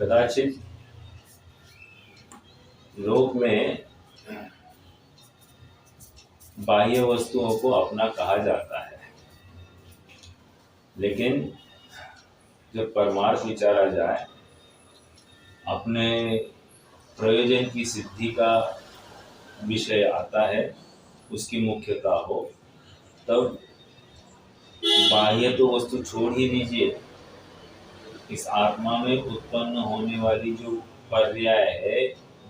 कदाचित लोक में बाह्य वस्तुओं को अपना कहा जाता है, लेकिन जब परमार्थ विचारा जाए, अपने प्रयोजन की सिद्धि का विषय आता है, उसकी मुख्यता हो, तब बाह्य तो वस्तु छोड़ ही दीजिए, इस आत्मा में उत्पन्न होने वाली जो पर्याय है,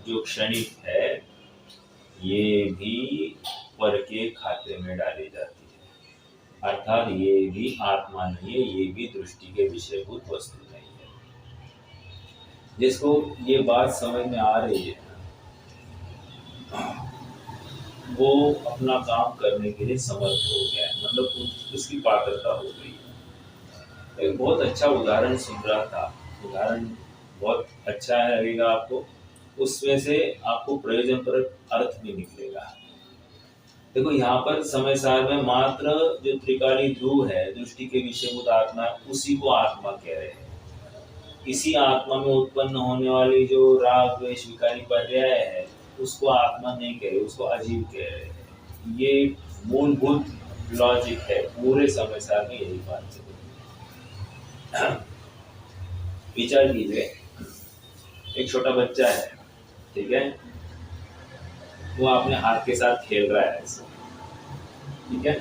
जो क्षणिक है, ये भी पर के खाते में डाली जाती है। अर्थात ये भी आत्मा नहीं है, ये भी दृष्टि के विषयभूत वस्तु नहीं है। जिसको ये बात समझ में आ रही है, वो अपना काम करने के लिए समर्थ हो गया है, मतलब उसकी पात्रता हो गई है। एक बहुत अच्छा उदाहरण सुन रहा था, उदाहरण बहुत अच्छा है, लगेगा आपको, उसमें से आपको प्रयोजन पर अर्थ भी निकलेगा। देखो, यहाँ पर समय सार में मात्र जो त्रिकाली ध्रुव है, दृष्टि के विषयभूत आत्मा, उसी को आत्मा कह रहे हैं। इसी आत्मा में उत्पन्न होने वाली जो राग द्वेष विकारी पर्याय है, उसको आत्मा नहीं कह रहे, उसको अजीव कह रहे हैं। ये मूलभूत लॉजिक है, पूरे समय सार में यही बात चल रही है। विचार कीजिए, एक छोटा बच्चा है, ठीक है, वो अपने हाथ के साथ खेल रहा है ऐसे, ठीक है,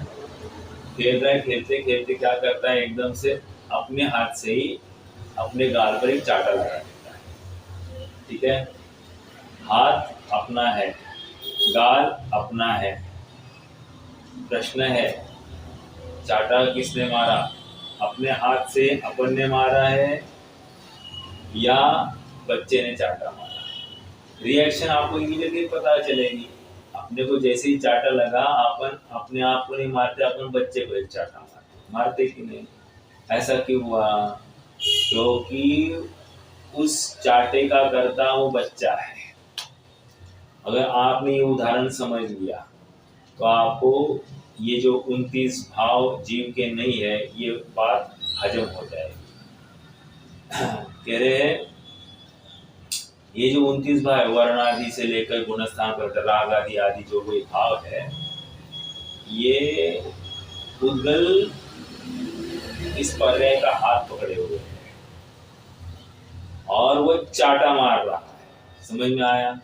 खेल रहा है, खेलते खेलते क्या करता है, एकदम से अपने हाथ से ही अपने गाल पर एक चाटा लगा देता है, ठीक है। हाथ अपना है, गाल अपना है, प्रश्न है, चाटा किसने मारा? अपने हाथ से अपन ने मारा है या बच्चे ने चाटा मारा? रिएक्शन आपको इमीडिएटली पता चलेगी। अपने को जैसे ही चाटा लगा, अपन अपने आप को नहीं मारते, अपन बच्चे को एक चाटा मारते कि नहीं? ऐसा क्यों हुआ? क्योंकि उस चाटे का कर्ता वो बच्चा है। अगर आपने ये उदाहरण समझ लिया तो आपको ये जो 29 भाव जीव के नहीं है, ये बात हजम हो जाएगी। कह रहे हैं, ये जो 29 भाव वर्ण आदि से लेकर गुणस्थान पर राग आदि आदि जो कोई भाव है, ये उद्गल इस पर्याय का हाथ पकड़े हुए हैं और वो चाटा मार रहा है। समझ में आया?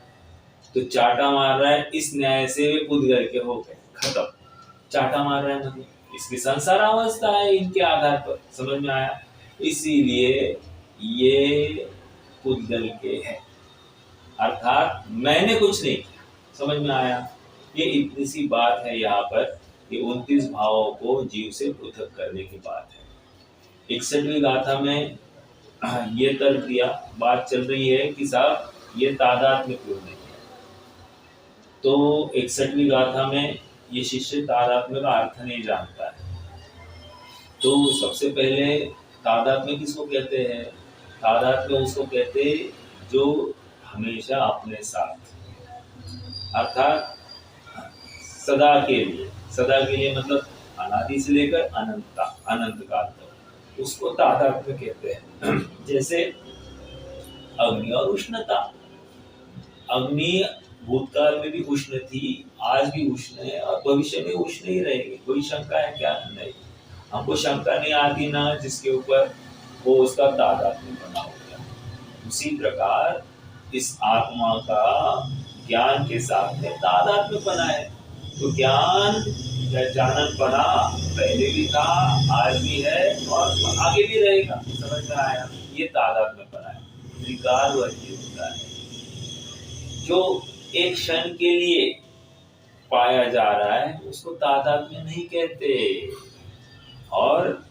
तो चाटा मार रहा है, इस न्याय से वे उद्गल के हो गए, खत्म। चाटा मार रहा है मतलब इसकी संसार अवस्था है, इनके आधार पर। समझ में आया? इसीलिए ये उद्गल के है, अर्थात मैंने कुछ नहीं किया। समझ में आया? ये इतनी सी बात है यहाँ पर, ये 29 भावों को जीव से पृथक करने की बात है। 61वीं गाथा में ये तर्क दिया, बात चल रही है कि साहब ये तादात्म्य क्यों नहीं है। तो 61वीं गाथा में ये शिष्य तादात्म्य का अर्थ नहीं जानता है। तो सबसे पहले तादात्म्य किसको कहते हैं? तादात्म्य उसको कहते हैं जो हमेशा अपने साथ, अर्थात सदा के लिए। सदा के लिए मतलब अनादि से लेकर अनंत काल तक, उसको तादात्म्य कहते हैं। जैसे अग्नि और उष्णता। अग्नि भूतकाल में भी उष्ण थी, आज भी उष्ण है और भविष्य में उष्ण ही रहेगी। कोई शंका है क्या? नहीं। हमको शंका नहीं आती ना जिसके ऊपर वो उसका तादात्म्य बना हो गया। उसी प्रकार इस आत्मा का ज्ञान के साथ में तादात्म्य बना है। तो ज्ञान या जाननपना पहले भी था, आज भी है और आगे भी रहेगा। समझ में आया? ये तादात्म्यपना है, त्रिकाल वर्गीय होता है, जो एक क्षण के लिए पाया जा रहा है, उसको तादात्म्य नहीं कहते। और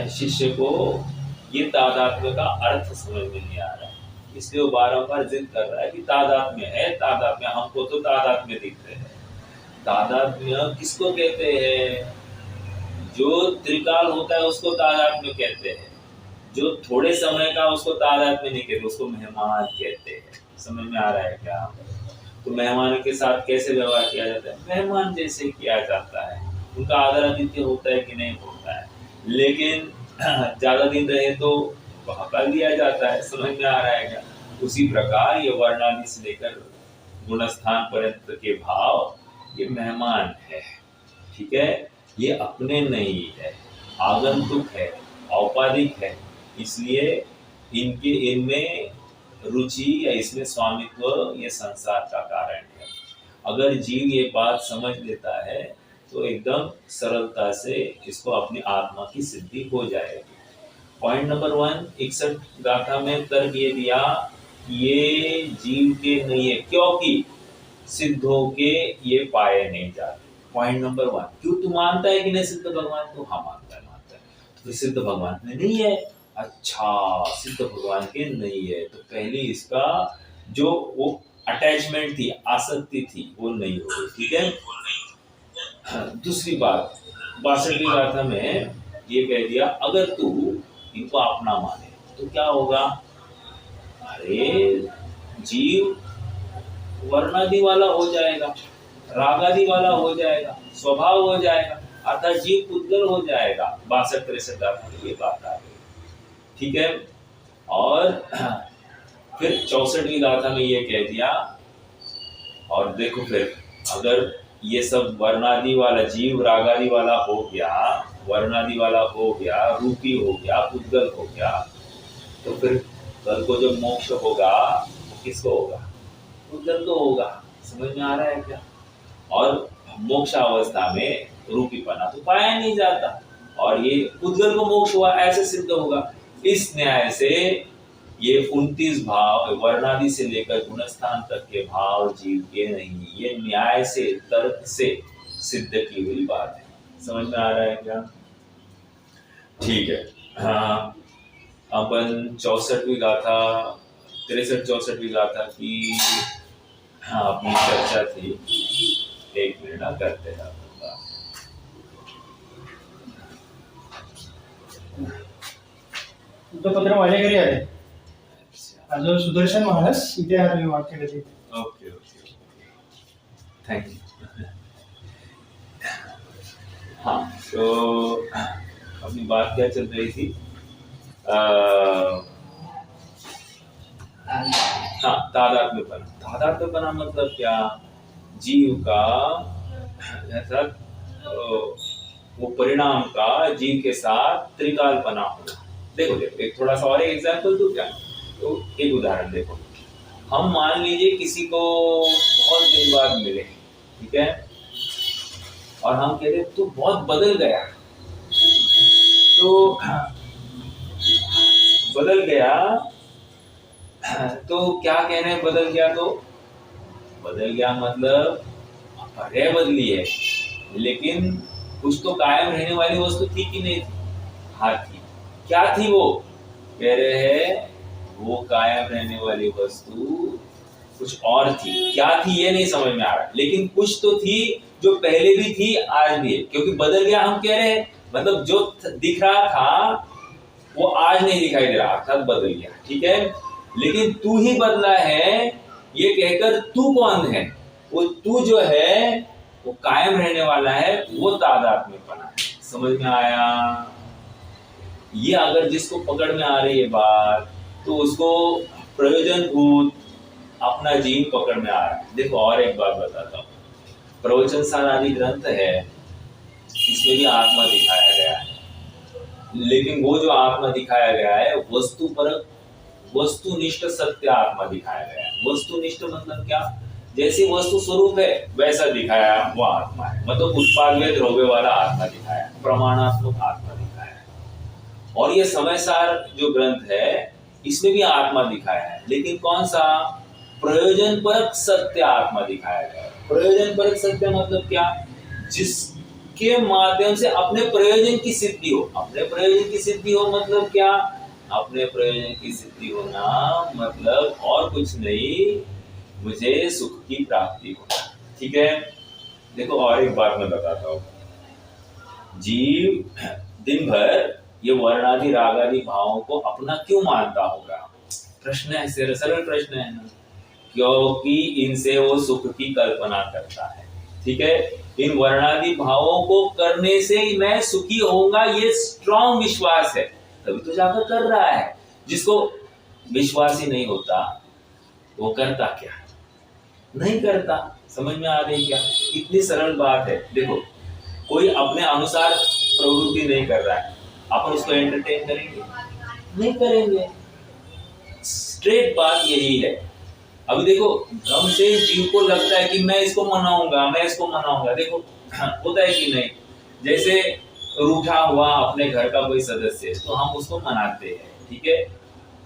शिष्य को ये तादात्म्य का अर्थ समझ में नहीं आ रहा है, इसलिए वो बारंबार जिद कर रहा है कि तादात्म्य है, तादात्म्य, हमको तो तादात्म्य दिख रहे हैं। तादात्म्य किसको कहते हैं? जो त्रिकाल होता है उसको तादात्म्य कहते हैं। जो थोड़े समय का, उसको तादात्म्य नहीं कहते, उसको मेहमान कहते हैं। समझ में आ रहा है क्या? तो मेहमान के साथ कैसे व्यवहार किया जाता है? मेहमान जैसे किया जाता है। उनका आदर आतिथ्य होता है कि नहीं होता है, लेकिन ज्यादा दिन रहे तो बहका दिया जाता है। समझ में आ रहा है क्या? उसी प्रकार ये वर्णादि से लेकर गुणस्थान पर्यंत के भाव ये मेहमान है, ठीक है। ये अपने नहीं है, आगंतुक है, औपाधिक है, इसलिए इनमें रुचि या इसमें स्वामित्व ये संसार का कारण है। अगर जीव ये बात समझ लेता है तो एकदम सरलता से इसको अपनी आत्मा की सिद्धि हो जाएगी। पॉइंट नंबर 1, 61 गाथा में तर्क ये दिया, ये जीव के नहीं है क्योंकि सिद्ध होके ये पाए नहीं जाते। पॉइंट नंबर 1, क्यों तू मानता है कि नहीं सिद्ध भगवान? तो हाँ मानता है। तो फिर सिद्ध भगवान में नहीं है। अच्छा, सिद्ध भगवान के नहीं है तो पहले इसका जो वो अटैचमेंट थी, आसक्ति थी, वो नहीं हो गई, ठीक है। दूसरी बात, 62वीं गाथा में ये कह दिया, अगर तू इनको अपना माने तो क्या होगा? अरे जीव वर्णादि वाला हो जाएगा, रागादि वाला हो जाएगा, स्वभाव हो जाएगा, अर्थात जीव पुद्गल हो जाएगा। 62-63 गाथा में ये बात आ गई, ठीक है। और फिर 64वीं गाथा में ये कह दिया, और देखो फिर अगर ये सब वर्णादि वाला जीव रागादि वाला हो गया, वर्णादि वाला हो गया, रूपी हो गया, पुद्गल हो गया, तो फिर कल को जब मोक्ष होगा तो किसको होगा? पुद्गल को होगा। समझ में आ रहा है क्या? और मोक्ष अवस्था में रूपीपना तो पाया नहीं जाता, और ये पुद्गल को मोक्ष हुआ ऐसे सिद्ध होगा। इस न्याय से ये 29 भाव वर्णादि से लेकर गुणस्थान तक के भाव जीव के नहीं, ये न्याय से, तर्क से सिद्ध की हुई बात है। समझ में आ रहा है क्या? ठीक है। हाँ, अपन 64वीं गाथा, 63-64वीं गाथा की अपनी चर्चा थी। एक मिनट करते हैं पत्र माझ्या घरी आहे. अजून सुदर्शन महाराज इथे आहे तुम्ही वाक्य कधी. Okay okay, thank you. हाँ, तो अपनी बात क्या चल रही थी? हाँ, तादात्म्यपना। तादात्म्यपना मतलब क्या? जीव का ऐसा वो परिणाम का जीव के साथ त्रिकालपना होना। देखो एक थोड़ा सा और एग्जाम्पल दूं क्या? तो एक उदाहरण देखो, हम मान लीजिए किसी को बहुत दिन बाद मिले, ठीक है, और हम कह रहे तू बहुत बदल गया, तो बदल गया, तो क्या कह रहे हैं बदल गया? तो बदल गया मतलब पर्याय बदली है, लेकिन कुछ तो कायम रहने वाली वस्तु थी कि नहीं थी? हाँ थी। क्या थी वो? कह रहे हैं वो कायम रहने वाली वस्तु कुछ और थी। क्या थी ये नहीं समझ में आ रहा, लेकिन कुछ तो थी जो पहले भी थी, आज भी है। क्योंकि बदल गया हम कह रहे हैं, मतलब जो दिख रहा था वो आज नहीं दिखाई दे रहा, अर्थात बदल गया, ठीक है। लेकिन तू ही बदला है ये कहकर तू कौन है? वो तू जो है वो कायम रहने वाला है, वो तादात्म्यपना है। समझ में आया? ये अगर जिसको पकड़ में आ रही है बात, तो उसको प्रयोजनभूत अपना जीव पकड़ में आ रहा है। देखो और एक बात बताता हूँ, प्रवचन सार आदि ग्रंथ है, इसमें भी आत्मा दिखाया गया है, लेकिन वो जो आत्मा दिखाया गया है वस्तुपरक, वस्तुनिष्ठ सत्य आत्मा दिखाया गया है। वस्तुनिष्ठ मतलब क्या? जैसी वस्तु स्वरूप है वैसा दिखाया वो आत्मा है, मतलब उत्पाद द्रव्य वाला आत्मा दिखाया, प्रमाणात्मक आत्मा दिखाया है। और ये समय सार जो ग्रंथ है इसमें भी आत्मा दिखाया है, लेकिन कौन सा? प्रयोजन परक सत्य आत्मा दिखाया गया है। प्रयोजन परक सत्य मतलब क्या? जिसके माध्यम से अपने प्रयोजन की सिद्धि हो। अपने प्रयोजन की सिद्धि हो मतलब क्या? अपने प्रयोजन की सिद्धि होना मतलब और कुछ नहीं, मुझे सुख की प्राप्ति हो, ठीक है। देखो और एक बात मैं बताता हूँ, जीव दिन भर ये वर्णादि रागादि भावों को अपना क्यों मानता होगा? प्रश्न है, सरल प्रश्न है ना। क्योंकि इनसे वो सुख की कल्पना करता है, ठीक है। इन वर्णादि भावों को करने से मैं सुखी होऊंगा, ये स्ट्रॉन्ग विश्वास है, तभी तो जाकर कर रहा है। जिसको विश्वास ही नहीं होता वो करता क्या? नहीं करता। समझ में आ रही क्या? इतनी सरल बात है। देखो, कोई अपने अनुसार प्रवृत्ति नहीं कर रहा है, अपन उसको एंटरटेन करेंगे? नहीं करेंगे। स्ट्रेट बात यही है। अभी देखो, भ्रम से जीव को लगता है कि मैं इसको मनाऊंगा, मैं इसको मनाऊंगा। देखो होता है कि नहीं? जैसे रूठा हुआ अपने घर का कोई सदस्य, तो हम उसको मनाते हैं, ठीक है।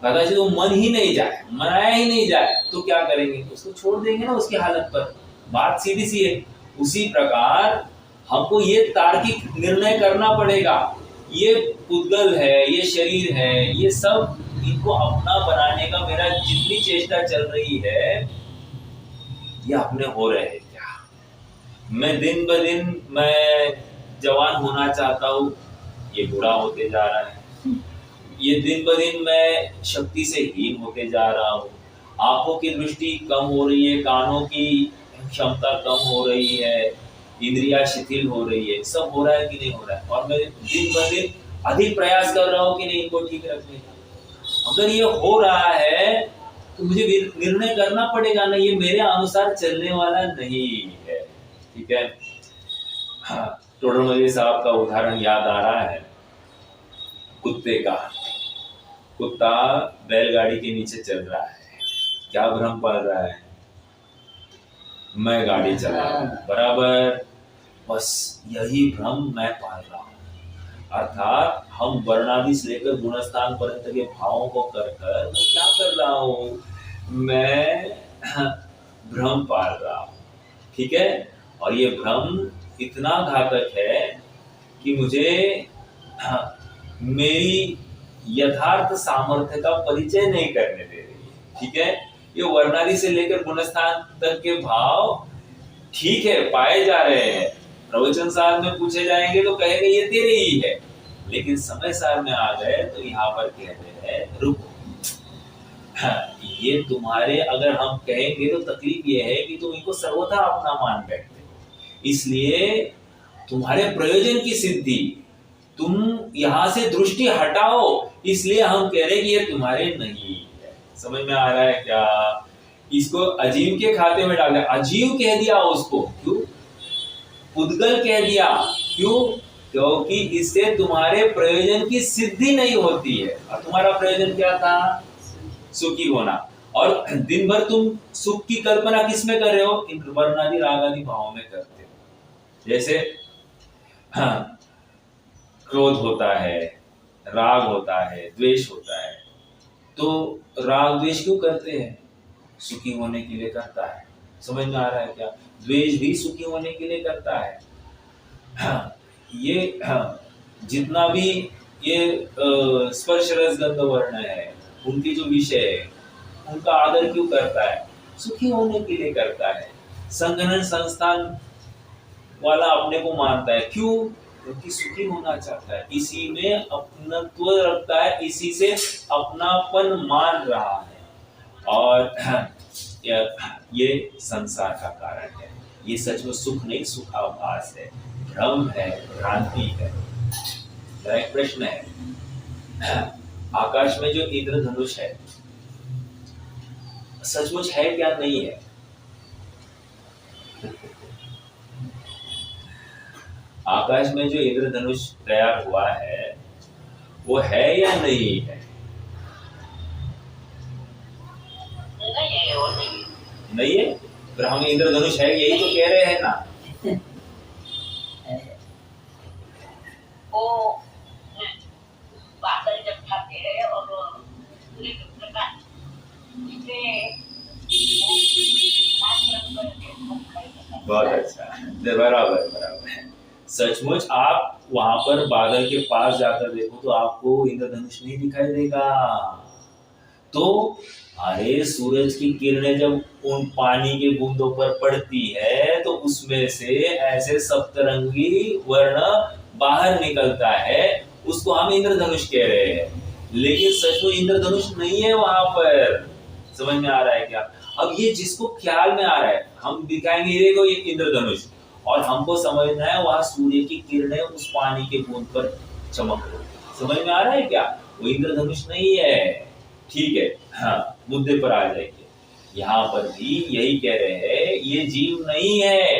कदाचित वो मन ही नहीं जाए, मनाया ही नहीं जाए, तो क्या करेंगे? उसको छोड़ देंगे ना उसकी हालत पर। बात सीधी सी है। उसी प्रकार हमको ये तार्किक निर्णय करना पड़ेगा, ये पुद्गल है, ये शरीर है, ये सब इनको अपना बनाने का मेरा जितनी चेष्टा चल रही है, ये अपने हो रहे हैं क्या? मैं दिन ब दिन मैं जवान होना चाहता हूँ, ये बूढ़ा होते जा रहा है। ये दिन ब दिन मैं शक्ति से हीन होते जा रहा हूँ। आंखों की दृष्टि कम हो रही है, कानों की क्षमता कम हो रही है, इंद्रिया शिथिल हो रही है। सब हो रहा है कि नहीं हो रहा है? और मैं दिन ब दिन अधिक प्रयास कर रहा हूँ कि नहीं इनको ठीक रखने का। अगर ये हो रहा है तो मुझे निर्णय करना पड़ेगा ना, ये मेरे अनुसार चलने वाला नहीं है, ठीक है। हाँ, टोडरमल साहब का उदाहरण याद आ रहा है कुत्ते का। कुत्ता बैलगाड़ी के नीचे चल रहा है, क्या भ्रम पड़ रहा है? मैं गाड़ी चला रहा हूं, बराबर। बस यही भ्रम मैं पाल रहा हूं। अर्थात हम वर्णादि से लेकर गुणस्थान पर्यंत के भावों को कर कर मैं क्या कर रहा हूँ? मैं भ्रम पाल रहा हूँ, ठीक है। और ये भ्रम इतना घातक है कि मुझे मेरी यथार्थ सामर्थ्य का परिचय नहीं करने दे रही है, ठीक है। ये वर्णादि से लेकर गुणस्थान तक के भाव ठीक है पाए जा रहे हैं, प्रवचन सार में पूछे जाएंगे तो कहेंगे ये तेरे ही है, लेकिन समय सार में आ गए तो यहाँ पर कहते हैं रुको, ये तुम्हारे, अगर हम कहेंगे तो तकलीफ ये है कि तुम इनको सर्वथा अपना मान बैठते हो, इसलिए तुम्हारे प्रयोजन की सिद्धि, तुम यहाँ से दृष्टि हटाओ, इसलिए हम कह रहे कि ये तुम्हारे नहीं है। समझ में आ रहा है क्या? इसको अजीव के खाते में डाल दिया, अजीव कह दिया उसको, क्यों? पुद्गल कह दिया, क्यों? क्योंकि इससे तुम्हारे प्रयोजन की सिद्धि नहीं होती है। और तुम्हारा प्रयोजन क्या था? सुखी होना। और दिन भर तुम सुख की कल्पना किस में कर रहे हो? इन वर्णादि रागादि भावों में करते हो। जैसे क्रोध होता है, राग होता है, द्वेष होता है, तो राग द्वेष क्यों करते हैं? सुखी होने के लिए करता है। समझ में आ रहा है क्या? द्वेष भी सुखी होने के लिए करता है। ये जितना भी ये स्पर्श रस गंध वर्ण है, उनके जो विषय है, उनका आदर क्यों करता है? सुखी होने के लिए करता है। संगठन संस्थान वाला अपने को मानता है, क्यों? क्योंकि सुखी होना चाहता है, इसी में अपनत्व रखता है, इसी से अपनापन मान रहा है। और ये संसार का कारण है। ये सच में सुख नहीं, सुखाभास है, भ्रम है, भ्रांति है। एक प्रश्न है, आकाश में जो इंद्रधनुष है सचमुच है क्या नहीं है? आकाश में जो इंद्रधनुष तैयार हुआ है वो है या नहीं है? नहीं है। फिर हम इंद्रधनुष है यही तो कह रहे हैं ना। वो बादल जब खाते हैं और बहुत अच्छा, बराबर बराबर। सचमुच आप वहां पर बादल के पास जाकर देखो तो आपको इंद्रधनुष नहीं दिखाई देगा। तो अरे सूरज की किरणें जब उन पानी के बूंदों पर पड़ती है तो उसमें से ऐसे सप्तरंगी वर्ण बाहर निकलता है, उसको हम इंद्रधनुष कह रहे हैं। लेकिन सचमुच इंद्रधनुष नहीं है वहां पर। समझ में आ रहा है क्या? अब ये जिसको ख्याल में आ रहा है हम दिखाएंगे, ये देखो ये इंद्रधनुष, और हमको समझना है वहां सूर्य की किरणें उस पानी के बूंद पर चमक रही। समझ में आ रहा है क्या? वो इंद्रधनुष नहीं है। ठीक है, हाँ, मुद्दे पर आ जाएंगे। यहाँ पर भी यही कह रहे हैं, ये जीव नहीं है।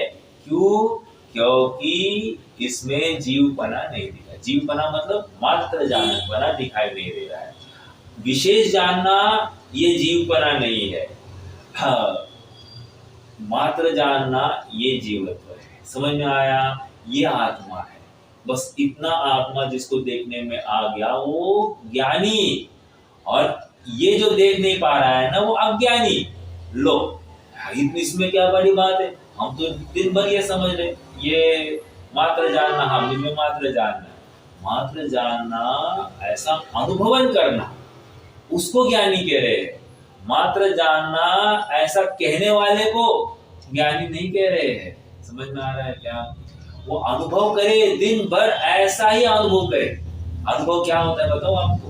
क्यों? क्योंकि इसमें जीवपना नहीं दिखा। जीवपना मतलब मात्र जानकपना दिखाई नहीं दे रहा है। विशेष जानना ये जीवपना नहीं है। हाँ, मात्र जानना ये जीवत्व है। समझ में आया? ये आत्मा है। बस इतना आत्मा जिसको देखने में आ गया वो ज्ञानी, और ये जो देख नहीं पा रहा है ना वो अज्ञानी। लो, इसमें क्या बड़ी बात है? हम तो दिन भर ये समझ रहे, ये मात्र जानना, हम में मात्र जानना। मात्र जानना ऐसा अनुभवन करना, उसको ज्ञानी कह रहे हैं। मात्र जानना ऐसा कहने वाले को ज्ञानी नहीं कह रहे हैं। समझ में आ रहा है क्या? वो अनुभव करे, दिन भर ऐसा ही अनुभव करे। अनुभव क्या होता है बताओ आपको?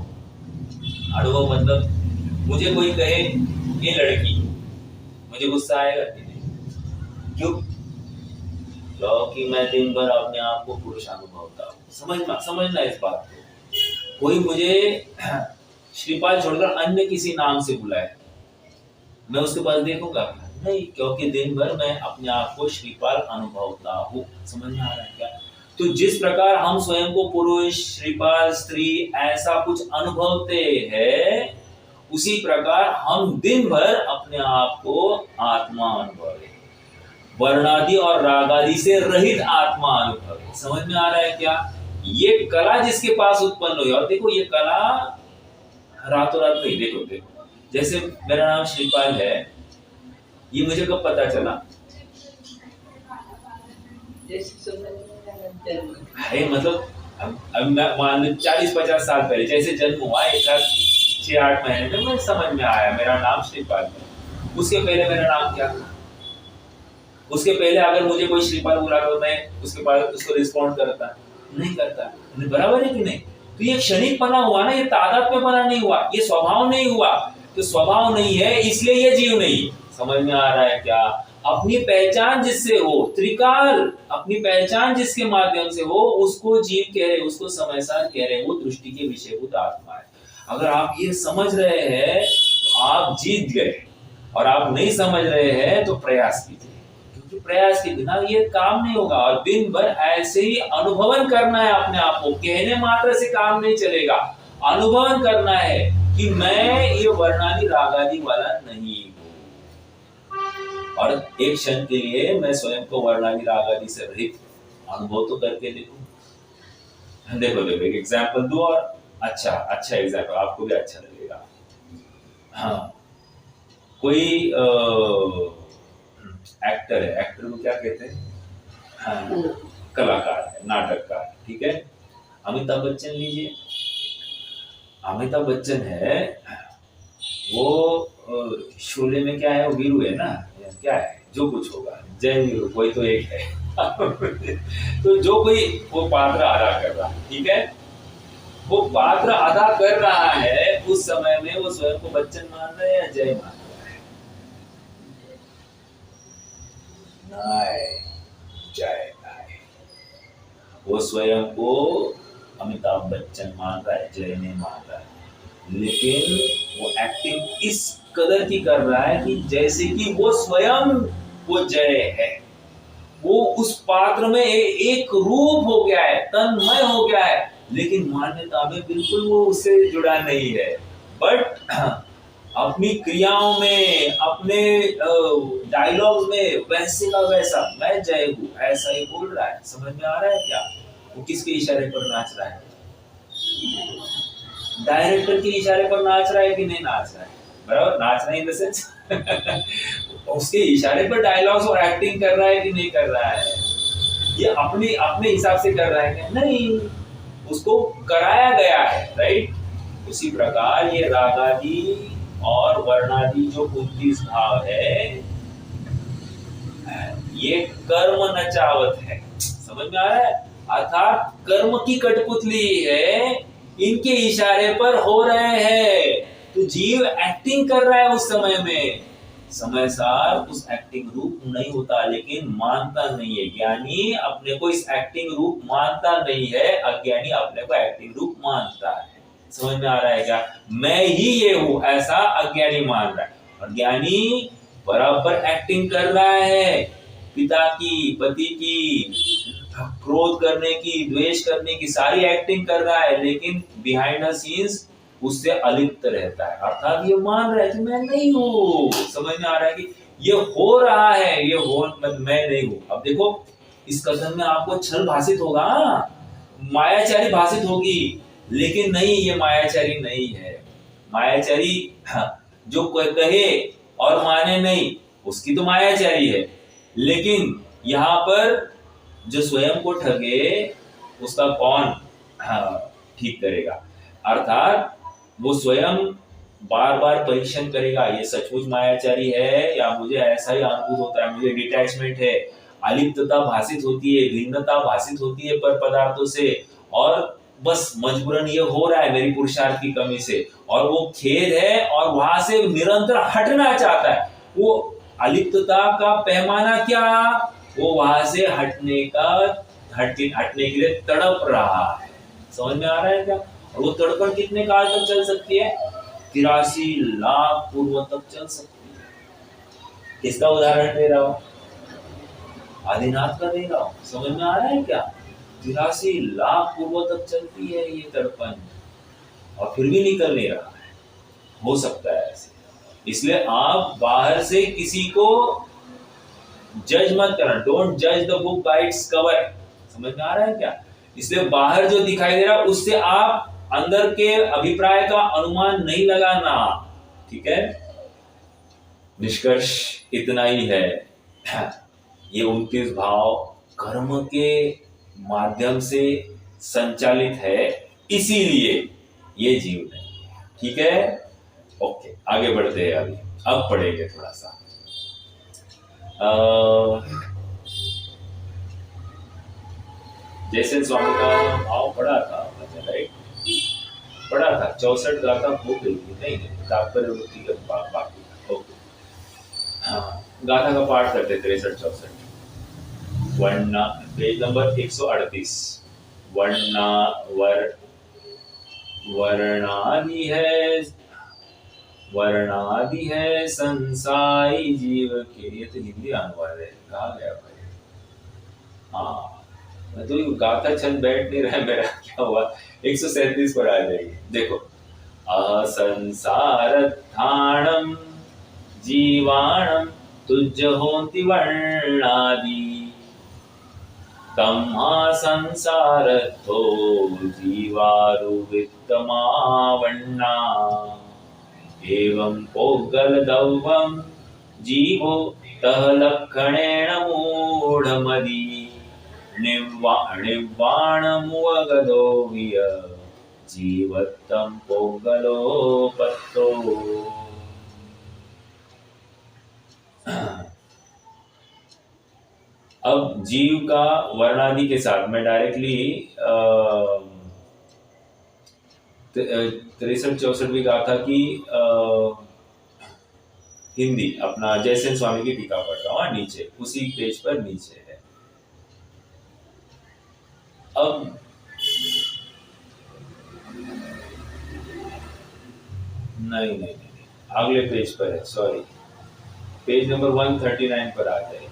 अनुभव मतलब, मुझे कोई कहे ये लड़की, मुझे गुस्सा आएगा कि नहीं? क्यों? क्योंकि मैं दिन भर अपने आप को पुरुष अनुभवता हूँ। समझना इस बात को। कोई मुझे श्रीपाल छोड़कर अन्य किसी नाम से बुलाए, मैं उसके पास देखूंगा नहीं, क्योंकि दिन भर मैं अपने आप को श्रीपाल अनुभवता हूँ। समझ में आ रहा है क्या? तो जिस प्रकार हम स्वयं को पुरुष, श्रीपाल, स्त्री ऐसा कुछ अनुभवते हैं, उसी प्रकार हम दिन भर अपने आप को आत्मा अनुभव, वर्णादि और रागादि से रहित आत्मा अनुभव। समझ में आ रहा है क्या? ये कला जिसके पास उत्पन्न हुई, और देखो ये कला रातों रात नहीं। देखो जैसे मेरा नाम श्रीपाल है, ये मुझे कब पता चला? है मतलब अब मैं मान लो 40-50 साल पहले जैसे जन्म हुआ, 6-8 महीने में मुझे समझ में आया मेरा नाम श्रीपाल है। उसके पहले मेरा नाम क्या था? उसके पहले अगर मुझे कोई श्रीपाल बुला तो मैं उसके पास उसको रिस्पॉन्ड करता नहीं करता। बराबर है कि नहीं? तो ये क्षणिक पना हुआ ना, ये तादात्म्य पना नहीं हुआ, ये स्वभाव नहीं हुआ। तो स्वभाव नहीं है इसलिए ये जीव नहीं। समझ में आ रहा है क्या? अपनी पहचान जिससे हो, त्रिकाल, अपनी पहचान जिसके माध्यम से हो, उसको जीव कह रहे, उसको समयसार कह रहे, वो दृष्टि के विषयभूत आत्मा है। अगर आप ये समझ रहे हैं तो आप जीत गए, और आप नहीं समझ रहे हैं तो प्रयास कीजिए, क्योंकि प्रयास के बिना ये काम नहीं होगा। और दिन भर ऐसे ही अनुभवन करना है अपने आप को, कहने मात्र से काम नहीं चलेगा। अनुभवन करना है कि मैं ये वर्णादि रागादि वाला नहीं हूं, और एक क्षण के लिए मैं स्वयं को वर्णादि रागादि से रहित अनुभव तो करके देखो। देखो एक एग्जाम्पल दो, और अच्छा एग्जाम्पल, आपको भी अच्छा लगेगा। हाँ, कोई एक्टर है, एक्टर को क्या कहते हैं? हाँ, कलाकार है, नाटककार, ठीक है। अमिताभ बच्चन लीजिए। अमिताभ बच्चन है, वो शोले में क्या है, वो वीरू है ना, क्या है, जो कुछ होगा, जय वीरू, कोई तो एक है। तो जो कोई वो पात्र अदा कर रहा है, ठीक है, वो पात्र अदा कर रहा है, उस समय में वो स्वयं को बच्चन मान रहा है या जय मान रहा है? जय, वो स्वयं को अमिताभ बच्चन मान रहा है, जय नहीं मान रहा है। लेकिन वो एक्टिंग इस कदर की कर रहा है कि जैसे कि वो स्वयं वो जय है, वो उस पात्र में एक रूप हो गया है, तन्मय हो गया है, लेकिन मान्यता में बिल्कुल वो उससे जुड़ा नहीं है। बट अपनी क्रियाओं में, अपने डायलॉग में वैसे का वैसा मैं जय हूँ ऐसा ही बोल रहा है। समझ में आ रहा है क्या? वो किसके इशारे पर नाच रहा है? डायरेक्टर के इशारे पर नाच रहा है कि नहीं नाच रहा है? बराबर, नाच रहा है इन द सेंस उसके इशारे पर डायलॉग्स और एक्टिंग कर रहा है कि नहीं कर रहा है? ये अपने हिसाब से कर रहा है क्या? नहीं, उसको कराया गया है, राइट। उसी प्रकार ये रागादि और वर्णादि जो 29 भाव है, ये कर्म नचावत है। समझ में आ रहा है? अर्थात कर्म की कठपुतली है, इनके इशारे पर हो रहे हैं। तो जीव एक्टिंग कर रहा है उस समय में, समय सार उस एक्टिंग रूप नहीं होता, लेकिन मानता नहीं है। ज्ञानी अपने को इस एक्टिंग रूप मानता नहीं है, अज्ञानी अपने को एक्टिंग रूप मानता है। समझ में आ रहा है क्या? मैं ही ये हूं ऐसा अज्ञानी मान रहा है, और ज्ञानी बराबर एक्टिंग कर रहा है पिता की, पति की, क्रोध करने की, द्वेष करने की, सारी एक्टिंग कर रहा है, लेकिन बिहाइंड द सीन्स उससे अलिप्त रहता है। अर्थात ये मान रहा है कि मैं नहीं हूँ। समझ में आ रहा है कि ये हो रहा है, ये हो मतलब मैं नहीं हूँ। अब देखो इस कथन में आपको छल भाषित होगा, मायाचारी भाषित होगी, लेकिन नहीं, ये मायाचारी नहीं है। मायाचारी जो कोई कहे और माने नहीं, उसकी तो मायाचारी है, लेकिन यहाँ पर जो स्वयं को ठगे उसका कौन ठीक करेगा? अर्थात वो स्वयं बार बार परीक्षण करेगा, ये सचमुच मायाचारी है या मुझे ऐसा ही अनुभूत होता है, मुझे डिटैचमेंट है, अलिप्तता भाषित होती है, भिन्नता भाषित होती है पर पदार्थों से, और बस मजबूरन ये हो रहा है मेरी पुरुषार्थ की कमी से, और वो खेद है और वहां से निरंतर हटना चाहता है। वो अलिप्तता का पैमाना क्या? वो वहां से हटने के लिए तड़प रहा है। समझ में आ रहा है क्या? और वो तड़पण कितने काल तक चल सकती है? 83 लाख पूर्व तक चल सकती है। किसका उदाहरण दे रहा हूं? आदिनाथ का दे रहा हूं। समझ में आ रहा है क्या? 83 लाख पूर्व तक चलती है ये तड़पण, और फिर भी निकल नहीं रहा है। हो सकता है ऐसे। इसलिए आप बाहर से किसी को जज मत करना। डोंट जज the book by its cover. समझ में आ रहा है क्या? इसलिए बाहर जो दिखाई दे रहा है उससे आप अंदर के अभिप्राय का अनुमान नहीं लगाना। ठीक है? निष्कर्ष इतना ही है। ये 29 भाव कर्म के माध्यम से संचालित है, इसीलिए ये जीव नहीं। ठीक है? ओके, आगे बढ़ते हैं। अभी अब पढ़ेंगे थोड़ा सा जैसे स्वामी का भाव पढ़ा था, राइट? पढ़ा था 64 गाथा हो गई थी, नहीं तात्पर्य वृत्ति का बाकी। ओके, हाँ, गाथा का पाठ करते 63-64। Page number 138। वर्णादि है संसारी जीव के। ये तो हिंदी अनुवाद है, कहा गया भाई? हाँ, मैं तो गाता चल बैठ नहीं रहा है मेरा, क्या हुआ? 137 पर आ जाइए। देखो, असंसारत्थाणं जीवाणं तुज्जहोति वर्णादि तम्हा संसारत्थो जीवारुवित्तमावण्णा एवं पोगलदौवं जीवो तह लक्षणेन मूढमदि निव्वाणमुवगदो विय जीवत्तं पोगलोपत्तो। अब जीव का वर्णादि के साथ मैं डायरेक्टली 63-64वीं गाथा की हिंदी अपना जयसेन स्वामी की टीका पढ़ रहा हूँ, नीचे उसी पेज पर नीचे है। अब नहीं, अगले पेज पर है, सॉरी, पेज नंबर 139 पर आ जाए।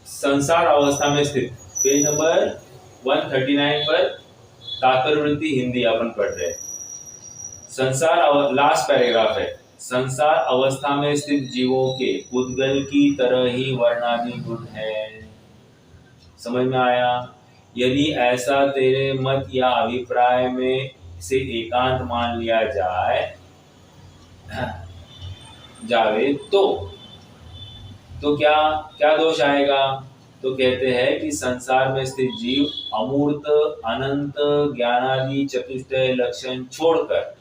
संसार अवस्था में स्थित, पेज नंबर 139 पर तात्पर्य वृत्ति हिंदी अपन पढ़ रहे हैं। संसार, लास्ट पैराग्राफ है। संसार अवस्था में स्थित जीवों के पुद्गल की तरह ही वर्णादि गुण है। समझ में आया? यदि ऐसा तेरे मत या अभिप्राय में से एकांत मान लिया जावे तो क्या दोष आएगा? तो कहते हैं कि संसार में स्थित जीव अमूर्त अनंत ज्ञानादि चतुष्टय लक्षण छोड़कर,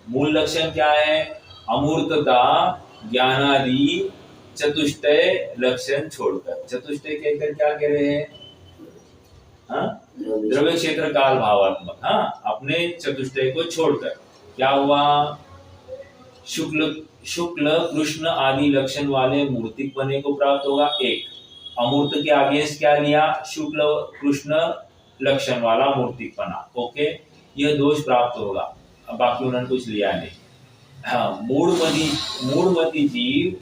मूल लक्षण क्या है? अमूर्तता, ज्ञानादि, चतुष्टय लक्षण छोड़कर। चतुष्टय कहकर क्या कह रहे हैं? द्रव्य क्षेत्र काल भावात्मक, अपने चतुष्टय को छोड़कर क्या हुआ? शुक्ल कृष्ण आदि लक्षण वाले मूर्तिक बने को प्राप्त होगा, एक। अमूर्त के अगेंस्ट क्या लिया, शुक्ल कृष्ण लक्षण वाला मूर्तिकपना, ओके, यह दोष प्राप्त होगा। अब बाकी उन्होंने कुछ लिया नहीं। हाँ, मूढ़मति जीव,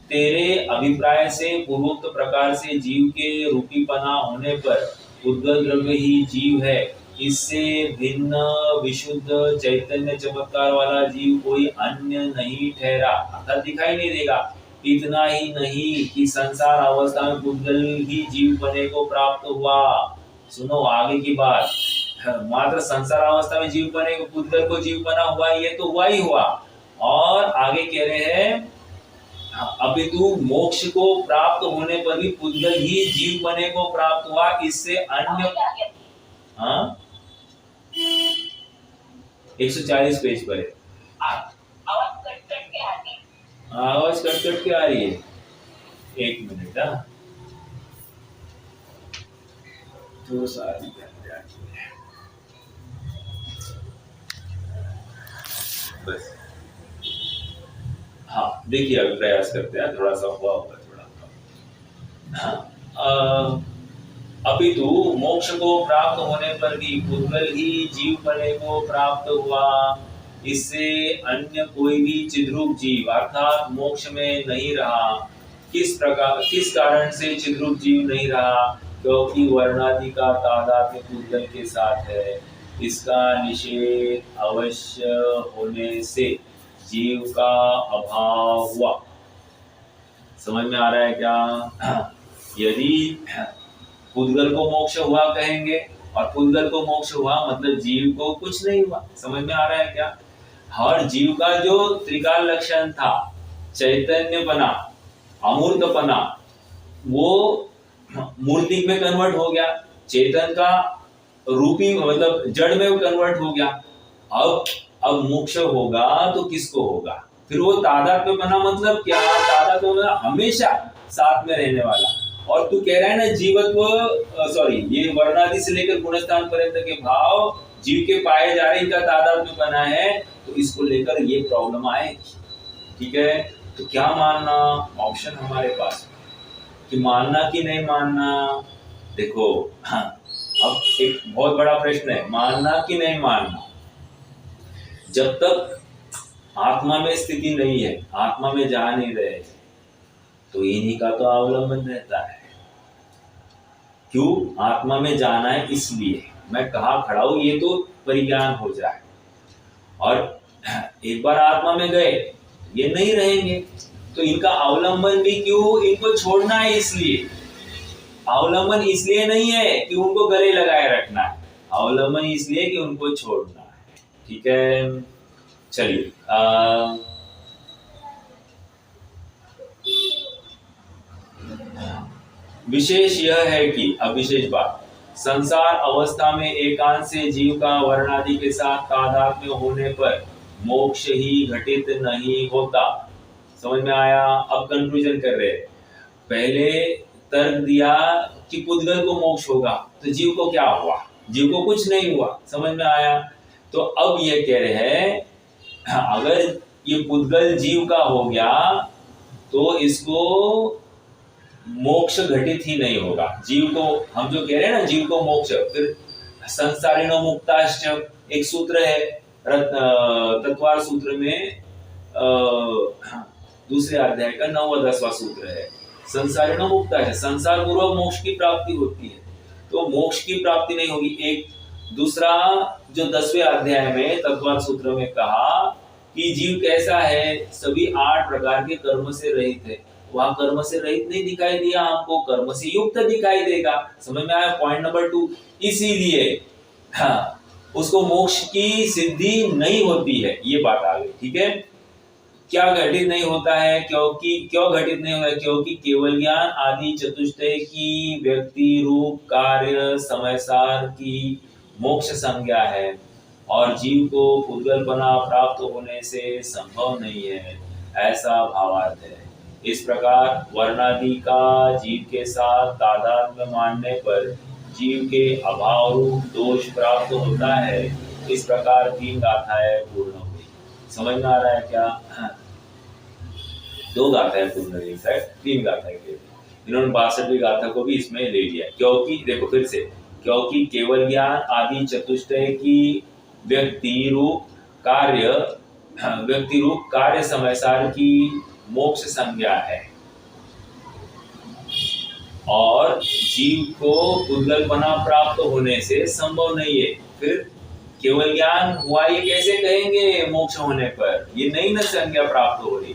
तेरे अभिप्राय से पूर्वोक्त प्रकार से जीव के रूपीपना होने पर उद्गत द्रव्य ही जीव है, इससे भिन्न विशुद्ध चैतन्य चमत्कार वाला जीव कोई अन्य नहीं ठहरा, अर्थात दिखाई नहीं देगा। इतना ही नहीं कि संसार अवस्था में पुद्गल ही जीव बने को प्राप्त हुआ। सुनो आगे की बात, मात्र संसार अवस्था में जीव बने को, पुद्गल को जीव बना हुआ, ये तो हुआ ही हुआ। और आगे कह रहे हैं अपितु मोक्ष को प्राप्त होने पर भी पुद्गल ही जीव बने को प्राप्त हुआ, इससे अन्य। हाँ 140 पेज पर है। आवाज कट कट के आ रही है, एक मिनट। तो सारी बस, हाँ देखिए अभी प्रयास करते हैं, थोड़ा सा हुआ होगा थोड़ा। हाँ अपितु मोक्ष को प्राप्त होने पर भी पुद्गल ही जीव बने को प्राप्त हुआ, इससे अन्य कोई भी चिद्रूप जीव अर्थात मोक्ष में नहीं रहा। किस कारण से चिद्रूप जीव नहीं रहा, क्योंकि वर्णादि का तादात्म्य पुद्गल के साथ है। इसका निषेध अवश्य होने से जीव का अभाव हुआ। समझ में आ रहा है क्या? यदि पुद्गल को मोक्ष हुआ कहेंगे और पुद्गल को मोक्ष हुआ मतलब जीव को कुछ नहीं हुआ। समझ में आ रहा है क्या? हर जीव का जो त्रिकाल लक्षण था, चैतन्यपना, अमूर्तपना, वो मूर्ति में कन्वर्ट हो गया, चेतन का रूपी मतलब जड़ में कन्वर्ट हो गया। अब मोक्ष होगा तो किसको होगा? फिर वो तादात्म्यपना मतलब क्या? तादात्म्य हमेशा साथ में रहने वाला। और तू कह रहा है ना जीवत्व, सॉरी, ये वर्णादि से लेकर गुणस्थान पर्यंत के भाव जीव के पाए जा रहे, इनका तादात्म्यपना है, तो इसको लेकर ये प्रॉब्लम आएगी। ठीक है, तो क्या मानना? ऑप्शन हमारे पास कि मानना कि नहीं मानना। देखो हाँ, अब एक बहुत बड़ा प्रश्न है, मानना कि नहीं मानना। जब तक आत्मा में स्थिति नहीं है, आत्मा में जा नहीं रहे, तो इन्हीं का तो अवलंबन रहता है। क्यों आत्मा में जाना है? इसलिए मैं कहा खड़ा हूं, ये तो परिज्ञान हो जाए। और एक बार आत्मा में गए, ये नहीं रहेंगे, तो इनका अवलंबन भी क्यों? इनको छोड़ना है इसलिए। अवलंबन इसलिए नहीं है कि उनको गले लगाए रखना है, अवलंबन इसलिए कि उनको छोड़ना है। ठीक है, चलिए विशेष यह है कि, अब विशेष बात, संसार अवस्था में एकांत से जीव का वर्णादि के साथ तादात्म्य होने पर मोक्ष ही घटित नहीं होता। समझ में आया? अब कंक्लूजन कर रहे हैं। पहले तर्क दिया कि पुद्गल को मोक्ष होगा, तो जीव को क्या हुआ? जीव को कुछ नहीं हुआ। समझ में आया? तो अब ये कह रहे हैं अगर ये पुद्गल जीव का हो गया तो इसको मोक्ष घटित ही नहीं होगा। जीव को हम जो कह रहे हैं ना, जीव को मोक्ष, फिर संसारिणो मुक्ताश्च एक सूत्र है तत्वार सूत्र में, दूसरे अध्याय का 9 व 10वां सूत्र है। संसारिणो मुक्ताश्च, संसार पूर्वक मोक्ष की प्राप्ति होती है, तो मोक्ष की प्राप्ति नहीं होगी। एक दूसरा जो 10वें अध्याय में तत्वार सूत्र में कहा कि जीव कैसा है, सभी 8 प्रकार के कर्म से रहित है। वहां कर्म से रहित नहीं दिखाई दिया हमको, कर्म से युक्त दिखाई देगा। समझ में आया? Point number 2। इसीलिए हाँ, उसको मोक्ष की सिद्धि नहीं होती है, ये बात आ गई। ठीक है, क्या घटित नहीं होता है? क्यों घटित नहीं होता है? क्योंकि केवल ज्ञान आदि चतुष्टय की व्यक्ति रूप कार्य समयसार की मोक्ष संज्ञा है, और जीव को पुद्गलपना प्राप्त होने से संभव नहीं है, ऐसा भावार्थ है। इस प्रकार वर्णादि का जीव के साथ तादात्म्य मानने पर जीव के अभाव रूप दोष प्राप्त होता है। इस प्रकार 3 गाथाएं पूर्ण हो गई। समझ में आ रहा है क्या? 2 गाथाएं पूर्ण हुई, 3 गाथाएं के इन्होंने 62वीं गाथा को भी इसमें ले लिया, क्योंकि देखो फिर से, क्योंकि केवल ज्ञान आदि चतुष्टय की व्यक्ति रूप कार्य समयसार की मोक्ष संज्ञा है और जीव को उद्गलपना प्राप्त होने से संभव नहीं है। फिर केवल ज्ञान हुआ ये कैसे कहेंगे मोक्ष होने पर, ये नई न संज्ञा प्राप्त हो रही।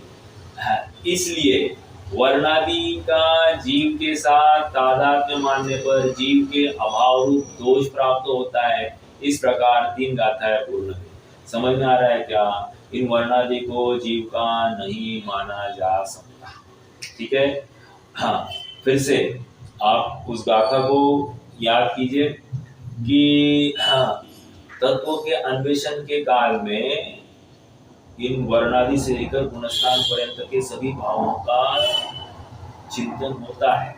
इसलिए वर्णादि का जीव के साथ तादात्म्य मानने पर जीव के अभाव रूप दोष प्राप्त होता है। इस प्रकार 3 गाथाएं पूर्ण हुई। समझ में आ रहा है क्या? इन वर्णादि को जीव का नहीं माना जा सकता। ठीक है, हाँ, फिर से आप उस गाथा को याद कीजिए कि हाँ, तत्वों के अन्वेषण के काल में इन वर्णादि से लेकर गुणस्थान पर्यंत के सभी भावों का चिंतन होता है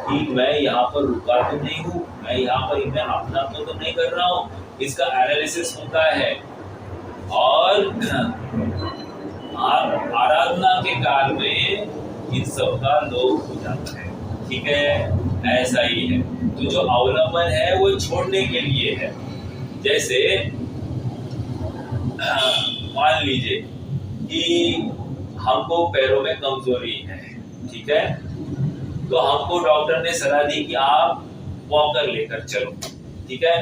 कि मैं यहाँ पर रुका तो नहीं हूँ, मैं यहाँ पर मैं अपना तो नहीं कर रहा हूँ, इसका एनालिसिस होता है। और आराधना के काल में इन सब का लोप हो जाता है। ठीक है, ऐसा ही है। तो जो अवलंबन है वो छोड़ने के लिए है। जैसे मान लीजिए कि हमको पैरों में कमजोरी है, ठीक है, तो हमको डॉक्टर ने सलाह दी कि आप वॉकर लेकर चलो। ठीक है,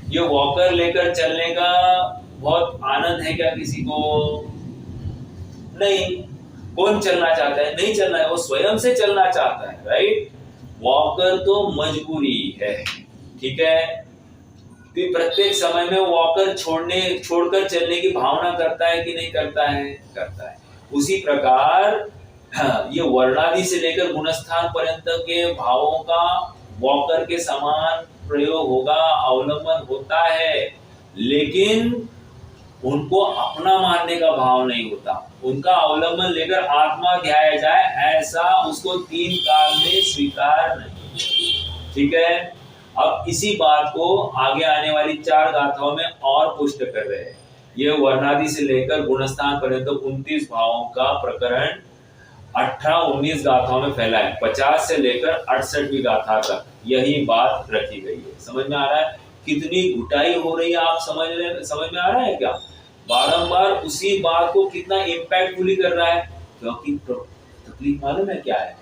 ये वॉकर लेकर चलने का बहुत आनंद है क्या किसी को? नहीं। कौन चलना चाहता है? नहीं चलना है, वो स्वयं से चलना चाहता है, राइट। वॉकर तो मजबूरी है। ठीक है, कि प्रत्येक समय में वॉकर छोड़कर चलने की भावना करता है कि नहीं करता है? करता है। उसी प्रकार ये वर्णादि से लेकर गुणस्थान पर्यंत के भावों का वॉकर के समान प्रयोग होगा, अवलंबन होता है, लेकिन उनको अपना मानने का भाव नहीं होता। उनका अवलंबन लेकर आत्मा ध्याया जाए, ऐसा उसको 3 काल में स्वीकार नहीं। ठीक है, अब इसी बात को आगे आने वाली 4 गाथाओं में और पुष्ट कर रहे हैं। ये वर्णादि से लेकर गुणस्थान पर्यंत 29 भावों का प्रकरण 18-19 गाथाओं में फैला है। 50 से लेकर 68वीं गाथा तक यही बात रखी गई है। समझ में आ रहा है कितनी घुटाई हो रही है? आप समझ में आ रहा है क्या? बारंबार उसी बात को कितना इम्पैक्टफुली कर रहा है, क्योंकि तकलीफ मालूम है क्या है?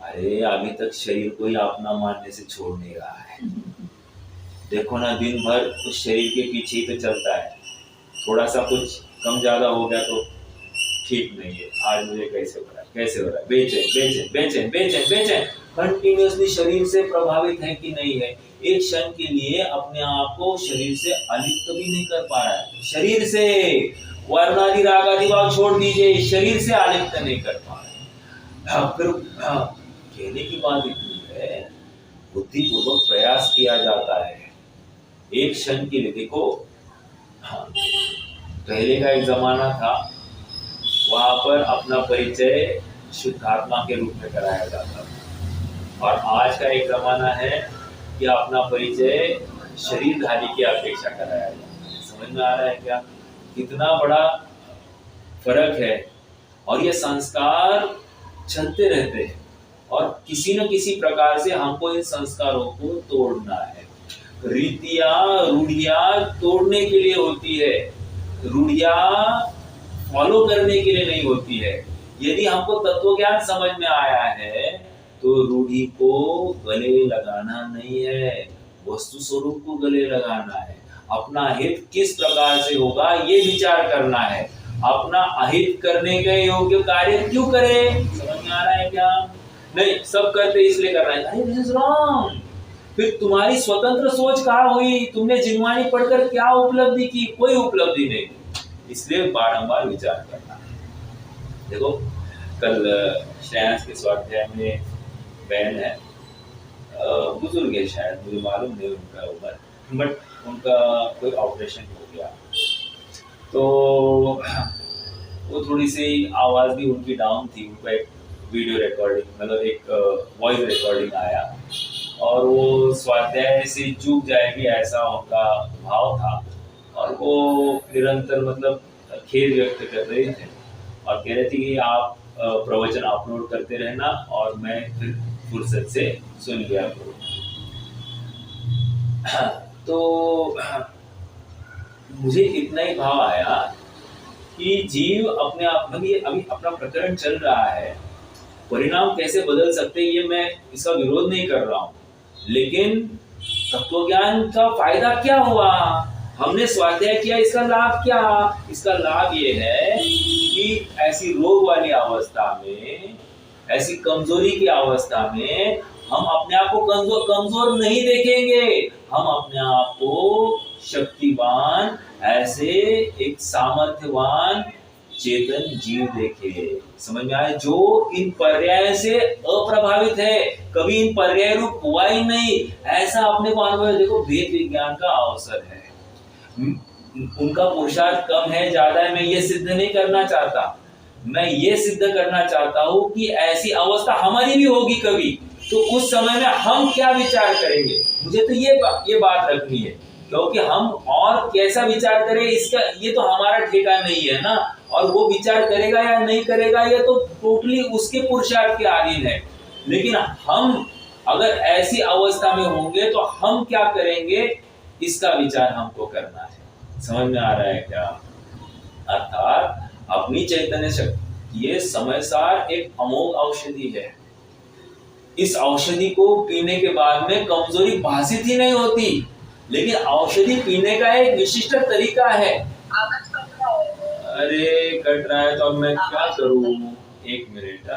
अरे अभी तक शरीर को ही अपना मानने से छोड़ नहीं रहा है। देखो ना, दिन भर उस शरीर के पीछे ही तो चलता है। थोड़ा सा कुछ कम ज्यादा हो गया तो ठीक नहीं है, आज मुझे कैसे हो रहा है, कैसे हो रहा है, बेचैन बेचैन बेचैन बेचैन बेचैन, कंटिन्यूअसली शरीर से प्रभावित है कि नहीं है। एक क्षण के लिए अपने आप को शरीर से अलिप्त भी नहीं कर पा रहा है। शरीर से वर्णादि रागादि भाव छोड़ दीजिए, शरीर से अलिप्त नहीं कर पा रहे। फिर कहने की बात इतनी है, बुद्धिपूर्वक प्रयास किया जाता है एक क्षण के लिए। देखो, पहले का एक जमाना था, वहां पर अपना परिचय शुद्धात्मा के रूप में कराया जाता था, और आज का एक जमाना है कि अपना परिचय शरीरधारी की अपेक्षा कराया जाता है। समझ में आ रहा है क्या? कितना बड़ा फर्क है। और ये संस्कार चलते रहते हैं, और किसी न किसी प्रकार से हमको इन संस्कारों को तोड़ना है। रीतियां रूढ़ियां तोड़ने के लिए होती है, रूढ़ियां फॉलो करने के लिए नहीं होती है। यदि हमको तत्व ज्ञान समझ में आया है तो रूढ़ी को गले लगाना नहीं है, वस्तु स्वरूप को गले लगाना है। अपना हित किस प्रकार से होगा ये विचार करना है। अपना अहित करने के योग्य कार्य क्यों करे? समझ में आ रहा है क्या? नहीं, सब करते इसलिए कर रहे हैं। अरे दिस इज रॉन्ग। फिर तुम्हारी स्वतंत्र सोच कहाँ हुई? तुमने जिनवानी पढ़कर क्या उपलब्धि की? कोई उपलब्धि नहीं। इसलिए बारंबार विचार करना है। देखो, कल श्रेयांश के स्वाध्याय में बहन है, बुजुर्ग है शायद, मुझे मालूम नहीं उनका उम्र, बट उनका कोई ऑपरेशन हो गया, तो वो थोड़ी सी आवाज़ भी उनकी डाउन थी। उनका एक वीडियो रिकॉर्डिंग, मतलब एक वॉइस रिकॉर्डिंग आया, और वो स्वाध्याय से चूक जाएगी ऐसा उनका भाव था, और वो निरंतर मतलब खेद व्यक्त कर रहे थे और कह रहे थे कि आप प्रवचन अपलोड करते रहना और मैं फिर फुर्सत से सुन लिया करूँ। तो मुझे इतना ही भाव आया कि जीव अपने आप में, ये अभी अपना प्रकरण चल रहा है, परिणाम कैसे बदल सकते हैं ये मैं इसका विरोध नहीं कर रहा हूँ, लेकिन तत्वज्ञान का फायदा क्या हुआ? हमने स्वाध्याय किया, इसका लाभ क्या? इसका लाभ ये है कि ऐसी रोग वाली अवस्था में, ऐसी कमजोरी की अवस्था में हम अपने आप को कमजोर नहीं देखेंगे, हम अपने आप को शक्तिवान, ऐसे एक सामर्थ्यवान चेतन जीव देखे। समझ में आए? जो इन पर्याय से अप्रभावित है, कभी इन पर्याय रूप हुआ ही नहीं, ऐसा अपने को अनुभव है। देखो, वेद विज्ञान का अवसर है, उनका पुरुषार्थ कम है ज्यादा है, मैं ये सिद्ध नहीं करना चाहता, मैं ये सिद्ध करना चाहता हूँ कि ऐसी अवस्था हमारी भी होगी कभी, तो उस समय में हम क्या विचार करेंगे। मुझे तो ये बात रखनी है, क्योंकि हम और कैसा विचार करें इसका ये तो हमारा ठेका नहीं है ना, और वो विचार करेगा या नहीं करेगा ये तो टोटली उसके पुरुषार्थ के अधीन है। लेकिन हम अगर ऐसी अवस्था में होंगे तो हम क्या करेंगे, इसका विचार हमको करना है। समझ में आ रहा है क्या? अर्थात अपनी चैतन्य शक्ति, ये समय सार एक अमोघ औषधि है। इस औषधि को पीने के बाद में कमजोरी भाषित ही नहीं होती, लेकिन औषधि पीने का एक विशिष्ट तरीका है। अरे कट रहा है तो अब मैं क्या करूं? एक मिनट,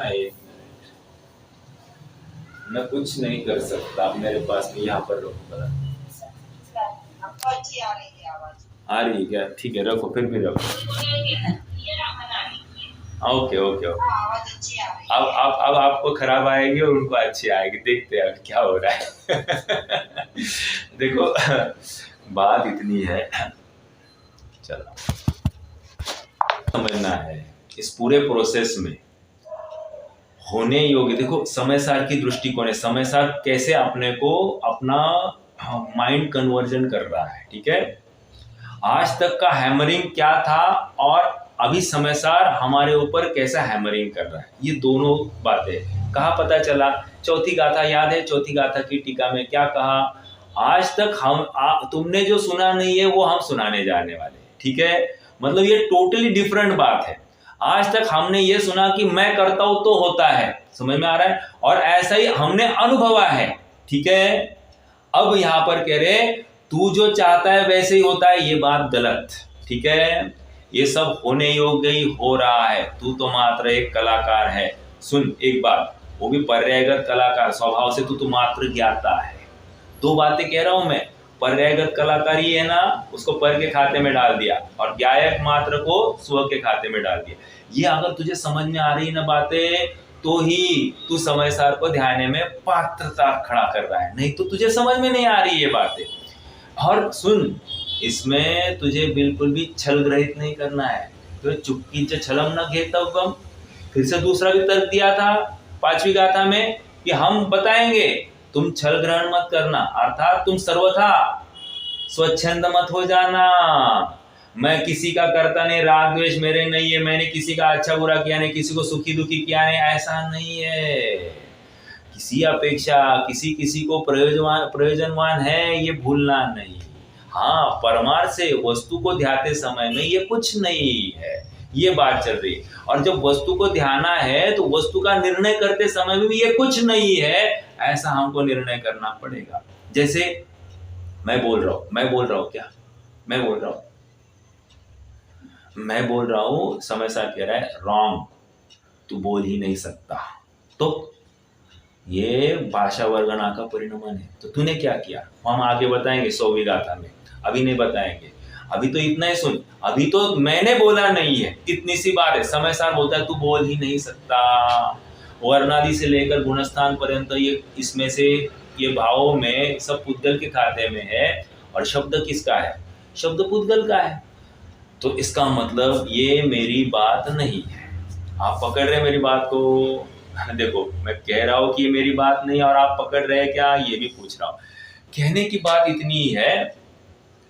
मैं कुछ नहीं कर सकता, मेरे पास में यहाँ पर रखूंगा। आ रही है क्या? ठीक है, रखो, फिर भी रखो। ओके। अब आपको खराब आएगी और उनको अच्छी आएगी, देखते हैं अब क्या हो रहा है। देखो, बात इतनी है, चलो समझना है इस पूरे प्रोसेस में होने योग्य। देखो, समय सार की दृष्टिकोण है, समय सार कैसे अपने को अपना माइंड कन्वर्जन कर रहा है। ठीक है, आज तक का हैमरिंग क्या था और अभी समय सार हमारे ऊपर कैसा हैमरिंग कर रहा है, ये दोनों बातें कहाँ पता चला? चौथी गाथा याद है? चौथी गाथा की टीका में क्या कहा? आज तक तुमने जो सुना नहीं है वो हम सुनाने जाने वाले। ठीक है, मतलब ये टोटली डिफरेंट बात है। आज तक हमने ये सुना कि मैं करता हूं तो होता है, समझ में आ रहा है, और ऐसा ही हमने अनुभवा है। ठीक है, अब यहां पर कह रहे तू जो चाहता है वैसे ही होता है, ये बात गलत। ठीक है, ये सब होने योग्य ही हो रहा है, तू तो मात्र एक कलाकार है। सुन एक बात, वो भी पर्यायगत कलाकार स्वभाव से, तू तो मात्र ज्ञाता है। दो बातें कह रहा हूं मैं, पर्यायगत कलाकार ही है ना, उसको पर के खाते में डाल दिया, और ज्ञायक मात्र को स्व के खाते में डाल दिया। ये अगर तुझे समझ में आ रही ना बातें, तो ही तू समय सार को ध्यान में पात्रता खड़ा कर रहा है, नहीं तो तुझे समझ में नहीं आ रही ये बातें। और सुन, इसमें तुझे बिल्कुल भी छल ग्रहित नहीं करना है, तो चुप्पी से छलम न घेतव्यम। फिर से दूसरा भी तर्क दिया था 5वीं गाथा में कि हम बताएंगे, तुम छल ग्रहण मत करना, अर्थात तुम सर्वथा स्वच्छंद मत हो जाना। मैं किसी का करता नहीं, राग द्वेष मेरे नहीं है, मैंने किसी का अच्छा बुरा किया नहीं, किसी को सुखी दुखी किया नहीं, ऐसा नहीं है। किसी अपेक्षा किसी को प्रयोजनवान है, ये भूलना नहीं। हाँ, परमार्थ से वस्तु को ध्याते समय में ये कुछ नहीं है, ये बात चल रही है। और जब वस्तु को ध्याना है तो वस्तु का निर्णय करते समय में भी ये कुछ नहीं है, ऐसा हमको निर्णय करना पड़ेगा। जैसे मैं बोल रहा हूं, समय साथ कह रहा है रॉन्ग, तू बोल ही नहीं सकता, तो ये भाषा वर्गना का परिणमन है। तो तूने क्या किया, हम आगे बताएंगे 100वीं गाथा में, अभी नहीं बताएंगे। अभी तो इतना ही सुन, अभी तो मैंने बोला नहीं है, इतनी सी बात है। समय सार बोलता है तू बोल ही नहीं सकता। वर्णादि से लेकर गुणस्थान पर्यंत ये इसमें से ये भावों में सब पुद्गल के खाते में है, और शब्द किसका है? शब्द पुद्गल का है। तो इसका मतलब ये मेरी बात नहीं है। आप पकड़ रहे मेरी बात को? देखो, मैं कह रहा हूं कि ये मेरी बात नहीं, और आप पकड़ रहे हैं क्या, ये भी पूछ रहा हूं। कहने की बात इतनी है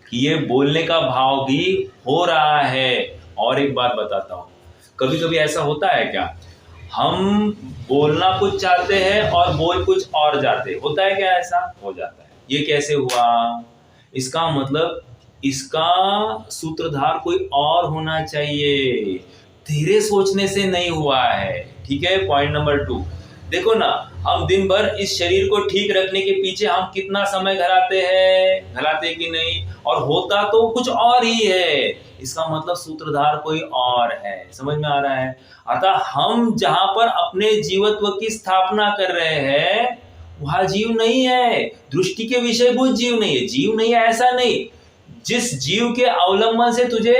कि ये बोलने का भाव भी हो रहा है। और एक बात बताता हूं, कभी कभी ऐसा होता है क्या, हम बोलना कुछ चाहते हैं और बोल कुछ और जाते हैं। होता है क्या? ऐसा हो जाता है। ये कैसे हुआ? इसका मतलब इसका सूत्रधार कोई और होना चाहिए, तेरे सोचने से नहीं हुआ है। ठीक है, पॉइंट नंबर 2। देखो ना, हम दिन भर इस शरीर को ठीक रखने के पीछे हम कितना समय घलाते कि नहीं, और होता तो कुछ और ही है। इसका मतलब सूत्रधार कोई और है। समझ में आ रहा है? अतः हम जहां पर अपने जीवत्व की स्थापना कर रहे हैं वह जीव नहीं है, दृष्टि के विषयभूत जीव नहीं है। जीव नहीं है ऐसा नहीं, जिस जीव के अवलंबन से तुझे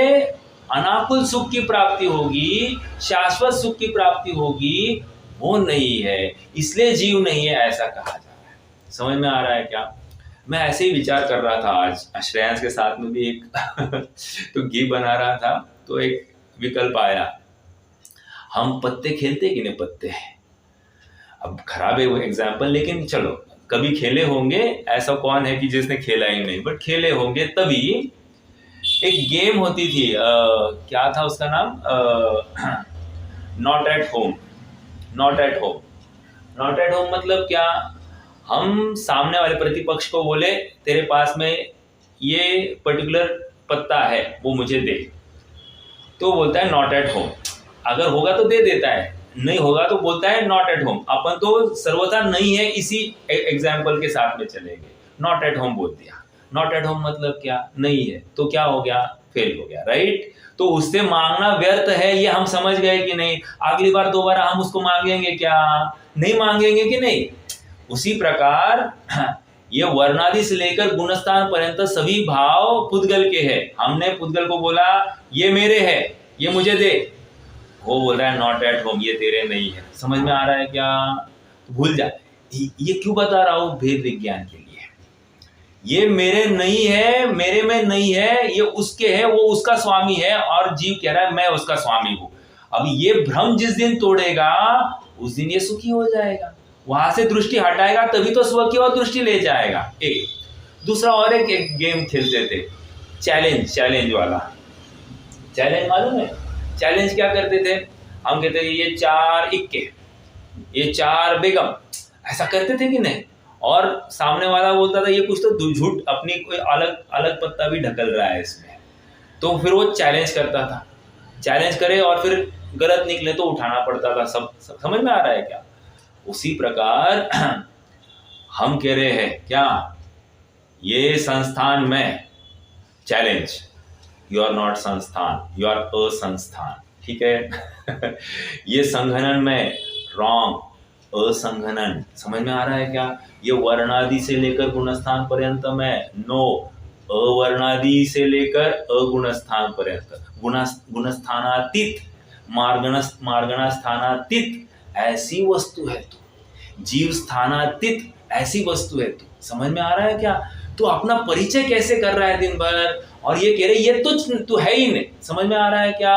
अनाकुल सुख की प्राप्ति होगी, शाश्वत सुख की प्राप्ति होगी, वो नहीं है, इसलिए जीव नहीं है ऐसा कहा जा रहा है। समझ में आ रहा है क्या? मैं ऐसे ही विचार कर रहा था आज, श्रेयांश के साथ में भी एक तो घी बना रहा था, तो एक विकल्प आया, हम पत्ते खेलते कि नहीं पत्ते। अब खराब है वो एग्जाम्पल, लेकिन चलो कभी खेले होंगे, ऐसा कौन है कि जिसने खेला ही नहीं, बट खेले होंगे। तभी एक गेम होती थी, क्या था उसका नाम, not at home. Not at home, not at home मतलब क्या? हम सामने वाले प्रतिपक्ष को बोले तेरे पास में ये पर्टिकुलर पत्ता है, वो मुझे दे, तो बोलता है नॉट एट होम। अगर होगा तो दे देता है, नहीं होगा तो बोलता है नॉट एट होम। अपन तो सर्वथा नहीं है इसी एग्जाम्पल के साथ में चलेंगे। नॉट एट होम बोल दिया। नॉट एट होम मतलब क्या? नहीं है, तो क्या हो गया? फेल हो गया, राइट? तो उससे मांगना व्यर्थ है, ये हम समझ गए कि नहीं? अगली बार दोबारा हम उसको मांगेंगे क्या? नहीं मांगेंगे कि नहीं? उसी प्रकार ये वर्णादि से लेकर गुणस्थान पर्यंत सभी भाव पुद्गल के हैं। हमने पुद्गल को बोला ये मेरे है, ये मुझे दे, वो बोल रहा है नॉट एट होम, ये तेरे नहीं है। समझ में आ रहा है क्या? भूल जा, ये क्यों बता रहा हूं? भेद विज्ञान के लिए। ये मेरे नहीं है, मेरे में नहीं है, ये उसके है, वो उसका स्वामी है, और जीव कह रहा है मैं उसका स्वामी हूं। अब ये भ्रम जिस दिन तोड़ेगा उस दिन ये सुखी हो जाएगा। वहां से दृष्टि हटाएगा तभी तो स्व की ओर दृष्टि ले जाएगा। एक दूसरा और एक गेम खेलते थे, चैलेंज वाला। चैलेंज मालूम है? चैलेंज क्या करते थे? हम कहते थे ये 4 इक्के, ये 4 बेगम, ऐसा करते थे कि नहीं? और सामने वाला बोलता था ये कुछ तो झूठ, अपनी कोई अलग पत्ता भी ढकल रहा है इसमें, तो फिर वो चैलेंज करता था। चैलेंज करे और फिर गलत निकले तो उठाना पड़ता था। सब समझ में आ रहा है क्या? उसी प्रकार हम कह रहे हैं क्या, ये संस्थान में चैलेंज, यू आर नॉट संस्थान, यू आर असंस्थान। ठीक है? ये संघनन में रॉन्ग, असंघनन। समझ में आ रहा है क्या? ये वर्णादि से लेकर गुणस्थान पर्यंत में नो, अवर्णादि से लेकर अगुणस्थान पर्यंत, गुणस्थानातीत, मार्गणस्थानातीत ऐसी वस्तु है तू, जीव स्थानातीत ऐसी वस्तु है तू। समझ में आ रहा है क्या? तो अपना परिचय कैसे कर रहा है दिन भर, और ये कह रहे ये तू है ही नहीं। समझ में आ रहा है क्या?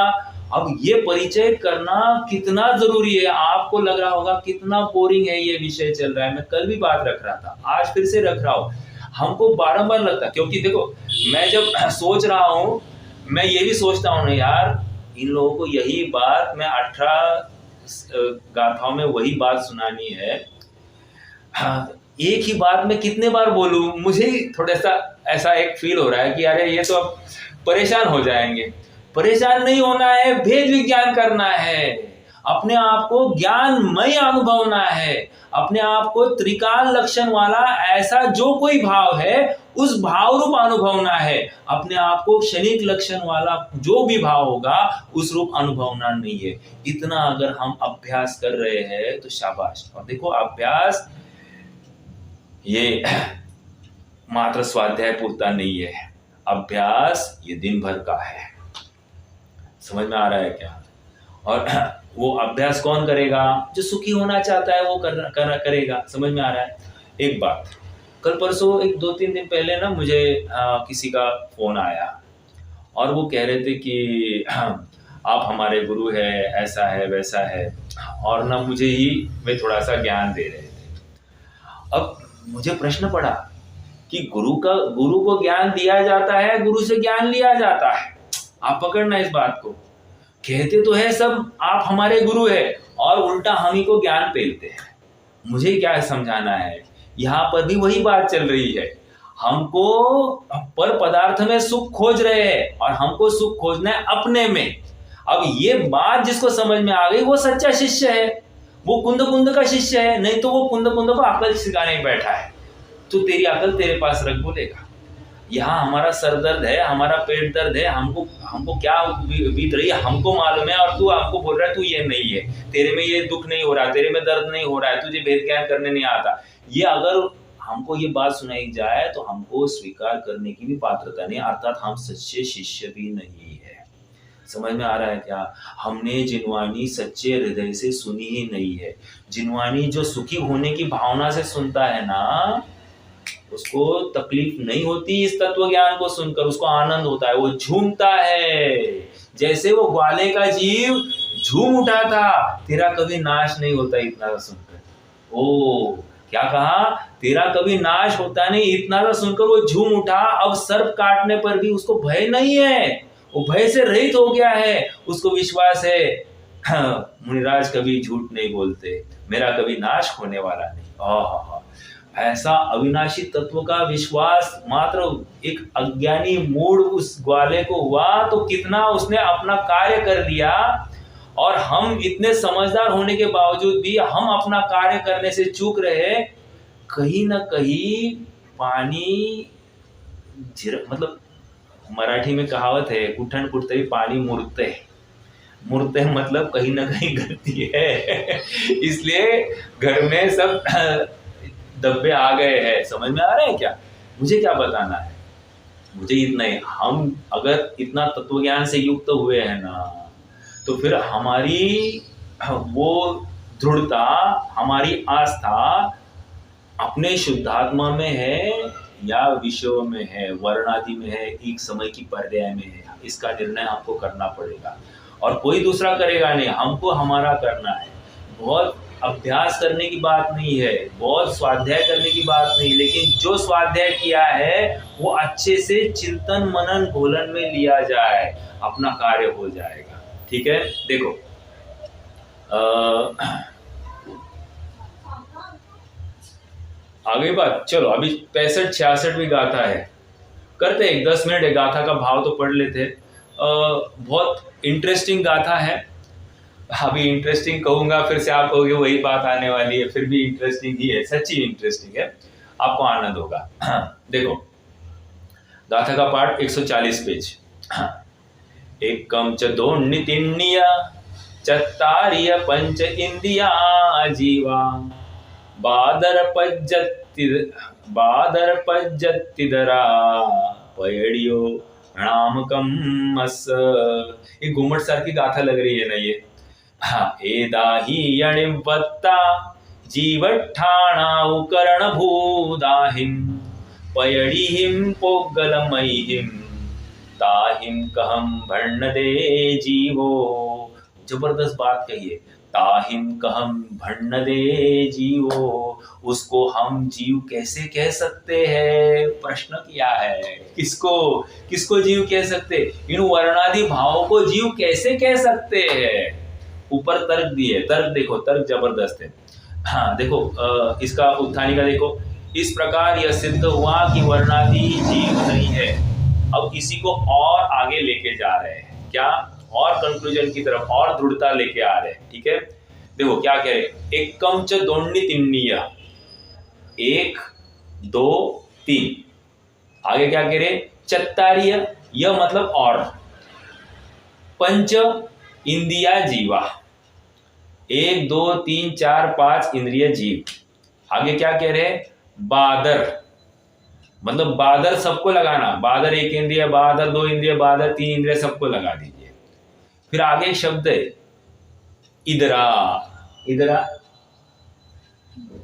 अब ये परिचय करना कितना जरूरी है। आपको लग रहा होगा कितना बोरिंग है ये विषय चल रहा है, मैं कल भी बात रख रहा था, आज फिर से रख रहा हूं। हमको बारंबार लगता, क्योंकि देखो मैं जब सोच रहा हूं, मैं ये भी सोचता हूं ना यार, इन लोगों को यही बात मैं 18 गाथाओं में वही बात सुनानी है। हाँ, एक ही बात मैं कितने बार बोलूं? मुझे थोड़ा सा ऐसा एक फील हो रहा है कि अरे ये तो अब परेशान हो जाएंगे। परेशान नहीं होना है, भेद विज्ञान करना है, अपने आप को ज्ञानमय अनुभवना है, अपने आप को त्रिकाल लक्षण वाला ऐसा जो कोई भाव है उस भाव रूप अनुभवना है। अपने आप को क्षणिक लक्षण वाला जो भी भाव होगा उस रूप अनुभवना नहीं है। इतना अगर हम अभ्यास कर रहे हैं तो शाबाश। और देखो अभ्यास ये मात्र स्वाध्याय पूरता नहीं है, अभ्यास ये दिन भर का है। समझ में आ रहा है क्या? और वो अभ्यास कौन करेगा? जो सुखी होना चाहता है वो करेगा। समझ में आ रहा है? एक बात, कल परसों एक 2-3 दिन पहले ना मुझे किसी का फोन आया और वो कह रहे थे कि आप हमारे गुरु है, ऐसा है वैसा है, और ना मुझे ही वे थोड़ा सा ज्ञान दे रहे थे। अब मुझे प्रश्न पड़ा कि गुरु को ज्ञान दिया जाता है, गुरु से ज्ञान लिया जाता है। आप पकड़ना इस बात को। कहते तो है सब आप हमारे गुरु है, और उल्टा हम ही को ज्ञान पेलते हैं। मुझे क्या समझाना है, यहाँ पर भी वही बात चल रही है। हमको पर पदार्थ में सुख खोज रहे हैं और हमको सुख खोजना है अपने में। अब ये बात जिसको समझ में आ गई वो सच्चा शिष्य है, वो कुंद का शिष्य है। नहीं तो वो कुंद को अकल सिखाने बैठा है, तो तेरी अकल तेरे पास रख बोलेगा। यहाँ हमारा सर दर्द है, हमारा पेट दर्द है, हमको क्या बीत रही है हमको मालूम है, और तू हमको बोल रहा है तू ये नहीं है, तेरे में ये दुख नहीं हो रहा, तेरे में दर्द नहीं हो रहा है, तुझे भेद ज्ञान करने नहीं आता। ये अगर हमको ये बात सुनाई जाए तो हमको स्वीकार करने की भी पात्रता नहीं, अर्थात हम सच्चे शिष्य भी नहीं है। समझ में आ रहा है क्या? हमने जिनवानी सच्चे हृदय से सुनी ही नहीं है। जिनवानी जो सुखी होने की भावना से सुनता है ना, उसको तकलीफ नहीं होती इस तत्व ज्ञान को सुनकर, उसको आनंद होता है, वो झूमता है। जैसे वो ग्वाले का जीव झूम उठा था, तेरा कभी नाश नहीं होता इतना सुनकर। ओ क्या कहा, तेरा कभी नाश होता नहीं, इतना सा सुनकर वो झूम उठा। अब सर्प काटने पर भी उसको भय नहीं है, वो भय से रहित हो गया है। उसको विश्वास है, मुनिराज कभी झूठ नहीं बोलते, मेरा कभी नाश होने वाला नहीं। ऐसा अविनाशी तत्व का विश्वास मात्र एक अज्ञानी मूढ़ उस ग्वाले को हुआ तो कितना उसने अपना कार्य कर दिया। और हम इतने समझदार होने के बावजूद भी हम अपना कार्य करने से चूक रहे। कहीं ना कहीं पानी मतलब मराठी में कहावत है, कुठन कुठतरी पानी मुरते मुरते मतलब कहीं ना कहीं गलती है। इसलिए घर में सब डब्बे आ गए हैं। समझ में आ रहा है क्या? मुझे क्या बताना है, मुझे इतना ही, हम अगर इतना तत्व ज्ञान से युक्त हुए हैं ना, तो फिर हमारी वो दृढ़ता, हमारी आस्था अपने शुद्धात्मा में है या विषयों में है, वर्णादि में है, एक समय की पर्याय में है, इसका निर्णय हमको करना पड़ेगा और कोई दूसरा करेगा नहीं, हमको हमारा करना है। बहुत अभ्यास करने की बात नहीं है, बहुत स्वाध्याय करने की बात नहीं, लेकिन जो स्वाध्याय किया है वो अच्छे से चिंतन मनन घोलन में लिया जाए, अपना कार्य हो जाएगा। ठीक है, देखो आगे बात, चलो अभी 65-66 गाथा है, करते हैं 10 मिनट है, गाथा का भाव तो पढ़ लेते। बहुत इंटरेस्टिंग गाथा है। अभी इंटरेस्टिंग कहूंगा फिर से आप कहोगे वही बात आने वाली है, फिर भी इंटरेस्टिंग ही है, सच्ची इंटरेस्टिंग है, आपको आनंद होगा। देखो गाथा का पाठ 140 पेज। एकम च दोन्नि तिन्निया चत्तारिय पंच इंद्रिया जीवा बादर पज्जत्तिदरा पयडियो नामकम मस। ये घुमट सारखी गाथा लग रही है ना ये? एदाही यणिवत्ता जीवठाणा उकरण भूदाहिम पयडिहिम पोगलमयिहिम ताहिम कहम भर्ण दे जीवो। जबरदस्त बात कही है, ताहिम कहम भन्न दे जीवो। उसको हम जीव कैसे कह सकते हैं? प्रश्न किया है, किसको जीव कह सकते? इन वर्णादि भावों को जीव कैसे कह सकते हैं? ऊपर तर्क दिए, तर्क देखो, तर्क जबरदस्त है। हाँ देखो, इसका उत्थानी का देखो, इस प्रकार यह सिद्ध हुआ कि वर्णादि जीव नहीं है। अब इसी को और आगे लेके जा रहे हैं, क्या? और कंक्लूजन की तरफ और दृढ़ता लेके आ रहे हैं। ठीक है, देखो क्या कह रहे, एकम च दोन्नि तिन्निय, 1 2 3, आगे क्या कह रहे, चत्तारिय, यह मतलब और, पंच इंद्रिया जीवा, 1 2 3 4 5 इंद्रिय जीव। आगे क्या कह रहे, बादर, मतलब बादर सबको लगाना, बादर 1 इंद्रिय, बादर 2 इंद्रिय, बादर 3 इंद्रिय, सबको लगा दीजिए। फिर आगे एक शब्द है इदरा, इदरा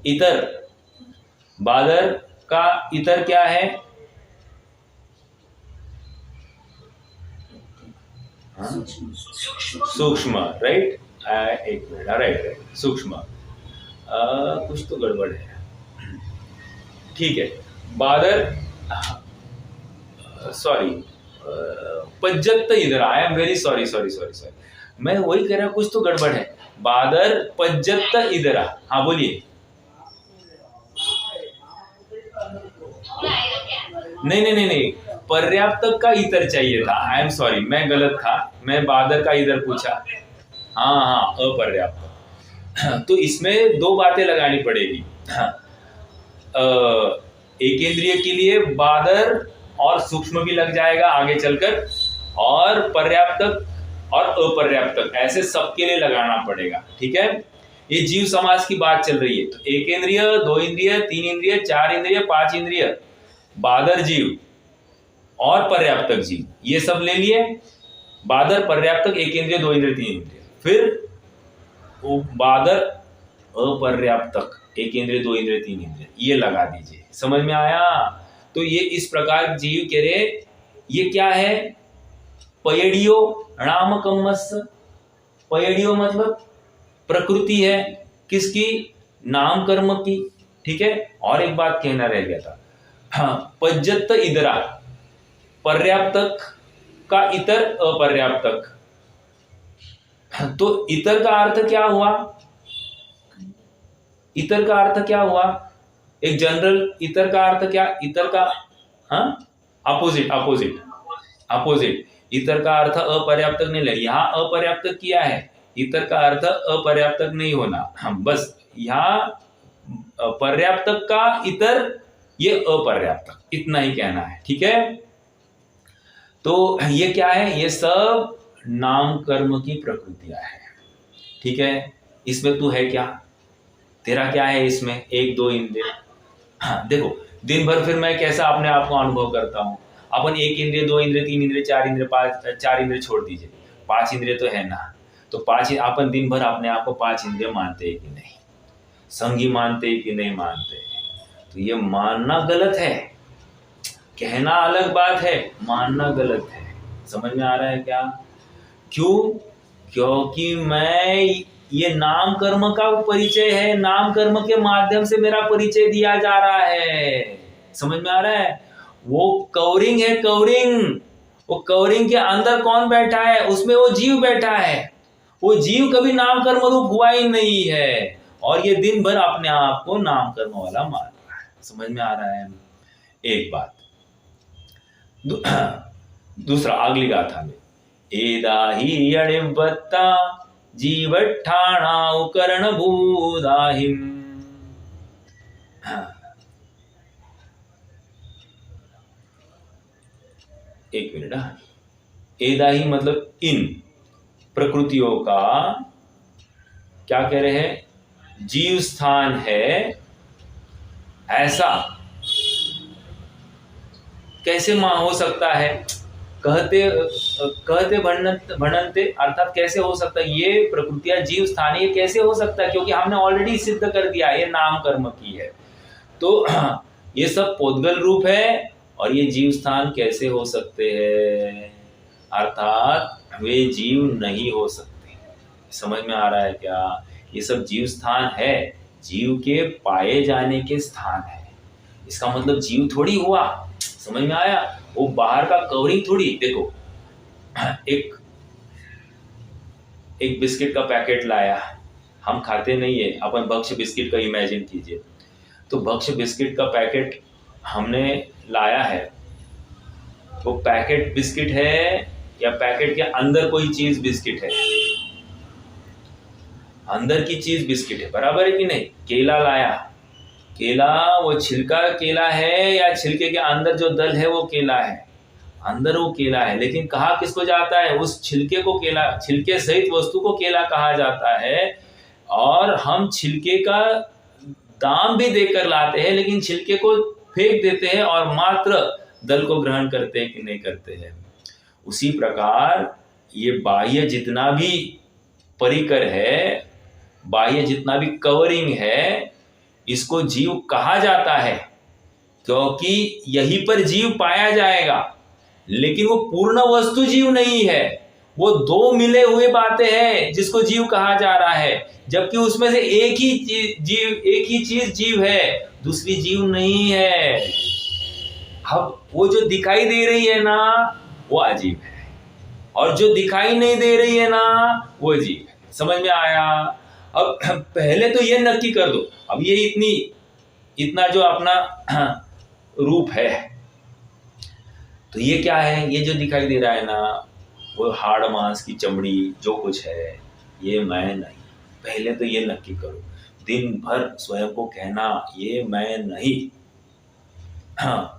इतर, बादर का इतर क्या है? सूक्ष्म, राइट? एक मिनट, राइट, सूक्ष्म, कुछ तो गड़बड़ है, ठीक है। बादर, सॉरी, पज्जत इधर, आई एम वेरी सॉरी, मैं वही कह रहा हूं, कुछ तो गड़बड़ है। बादर पज्जत इधरा, हाँ बोलिए। पूरा आएगा क्या? नहीं नहीं नहीं नहीं, पर्याप्त का इतर चाहिए था। आई एम सॉरी, मैं गलत था, मैं बादर का इधर पूछा। हाँ हाँ, अपर्याप्त। तो इसमें दो बातें लगानी पड़ेगी। एक इंद्रिय के लिए बादर और सूक्ष्म भी लग जाएगा आगे चलकर, और पर्याप्त और अपर्याप्त ऐसे सबके लिए लगाना पड़ेगा। ठीक है, ये जीव समाज की बात चल रही है। तो एक इंद्रिय, दो इंद्रिय, तीन इंद्रिय, चार इंद्रिय, पांच इंद्रिय, बादर जीव और पर्याप्तक जीव, ये सब ले लिए। बादर, पर्याप्तक, एक इंद्रिय, दो इंद्रिय, तीन इंद्रिय। फिर वो बादर, अपर्याप्तक, एक इंद्रिय, दो इंद्रिय, तीन इंद्रिय, ये लगा दीजिए। समझ में आया? तो ये इस प्रकार जीव कह रहे, ये क्या है? पयडियो नाम कम्मस्य। पयडियो मतलब प्रकृति है, किसकी? नाम कर्म की। ठीक है, और एक बात कहना रह गया था। हाँ, पज्जत इधरा, पर्याप्तक का इतर, अपर्याप्तक। तो इतर का अर्थ क्या हुआ? इतर का अर्थ क्या हुआ? एक जनरल इतर का अर्थ क्या? इतर का, हाँ, अपोजिट अपोजिट अपोजिट। इतर का अर्थ अपर्याप्तक नहीं ले, यहां अपर्याप्तक किया है, इतर का अर्थ अपर्याप्तक नहीं होना। हम बस यहां पर्याप्तक का इतर, ये अपर्याप्तक, इतना ही कहना है। ठीक है, तो ये क्या है? ये सब नाम कर्म की प्रकृतियां है। ठीक है, इसमें तू है क्या? तेरा क्या है इसमें? एक दो इंद्रिय। हाँ देखो, दिन भर फिर मैं कैसा अपने आप को अनुभव करता हूं। अपन एक इंद्रिय, दो इंद्रिय, तीन इंद्रिय, चार इंद्रिय, पांच, चार इंद्रिय छोड़ दीजिए, पांच इंद्रिय तो है ना। तो पांच, अपन दिन भर अपने आप को पांच इंद्रिय मानते हैं कि नहीं? संगी मानते हैं कि नहीं मानते? तो ये मानना गलत है, कहना अलग बात है, मानना गलत है। समझ में आ रहा है क्या? क्यों? क्योंकि मैं, ये नाम कर्म का परिचय है, नाम कर्म के माध्यम से मेरा परिचय दिया जा रहा है। समझ में आ रहा है? वो कवरिंग है, कवरिंग। वो कवरिंग के अंदर कौन बैठा है? उसमें वो जीव बैठा है। वो जीव कभी नाम कर्म रूप हुआ ही नहीं है, और ये दिन भर अपने आप को नाम कर्म वाला मान रहा है। समझ में आ रहा है? एक बात। दूसरा, अगली गाथा में, एदाही अणिवत्ता जीवठाणा कर्ण भूदाहिम। एक मिनट। एदाही मतलब इन प्रकृतियों का क्या कह रहे हैं? जीव स्थान है, ऐसा कैसे हो सकता है? कहते भणनते, अर्थात कैसे हो सकता है? ये प्रकृतियां जीव स्थानीय कैसे हो सकता है? क्योंकि हमने ऑलरेडी सिद्ध कर दिया ये नाम कर्म की है। तो ये सब पोद्गल रूप है, और ये जीव स्थान कैसे हो सकते हैं? अर्थात वे जीव नहीं हो सकते। समझ में आ रहा है क्या? ये सब जीव स्थान है, जीव के पाए जाने के स्थान है। इसका मतलब जीव थोड़ी हुआ। समझ में आया? वो बाहर का कवरिंग थोड़ी। देखो, एक बिस्किट का पैकेट लाया, हम खाते नहीं है, अपन भक्ष्य बिस्किट का इमेजिन कीजिए। तो भक्ष्य बिस्किट का पैकेट हमने लाया है, वो पैकेट बिस्किट है या पैकेट के अंदर कोई चीज बिस्किट है? अंदर की चीज बिस्किट है, बराबर है कि नहीं? केला लाया, केला वो छिलका केला है या छिलके के अंदर जो दल है वो केला है? अंदर वो केला है, लेकिन कहा किसको जाता है? उस छिलके को केला, छिलके सहित वस्तु को केला कहा जाता है। और हम छिलके का दाम भी देकर लाते हैं, लेकिन छिलके को फेंक देते हैं और मात्र दल को ग्रहण करते हैं कि नहीं करते हैं? उसी प्रकार ये बाह्य जितना भी परिकर है, बाह्य जितना भी कवरिंग है, इसको जीव कहा जाता है, क्योंकि यहीं पर जीव पाया जाएगा। लेकिन वो पूर्ण वस्तु जीव नहीं है, वो दो मिले हुए बातें हैं जिसको जीव कहा जा रहा है। जबकि उसमें से एक ही चीज जीव है, दूसरी जीव नहीं है। अब वो जो दिखाई दे रही है ना, वो अजीब है, और जो दिखाई नहीं दे रही है ना वो जीव है। समझ में आया? अब पहले तो ये नक्की कर दो, अब ये इतना जो अपना रूप है, तो ये क्या है? ये जो दिखाई दे रहा है ना, वो हाड़ मांस की चमड़ी जो कुछ है, ये मैं नहीं। पहले तो ये नक्की करो, दिन भर स्वयं को कहना ये मैं नहीं।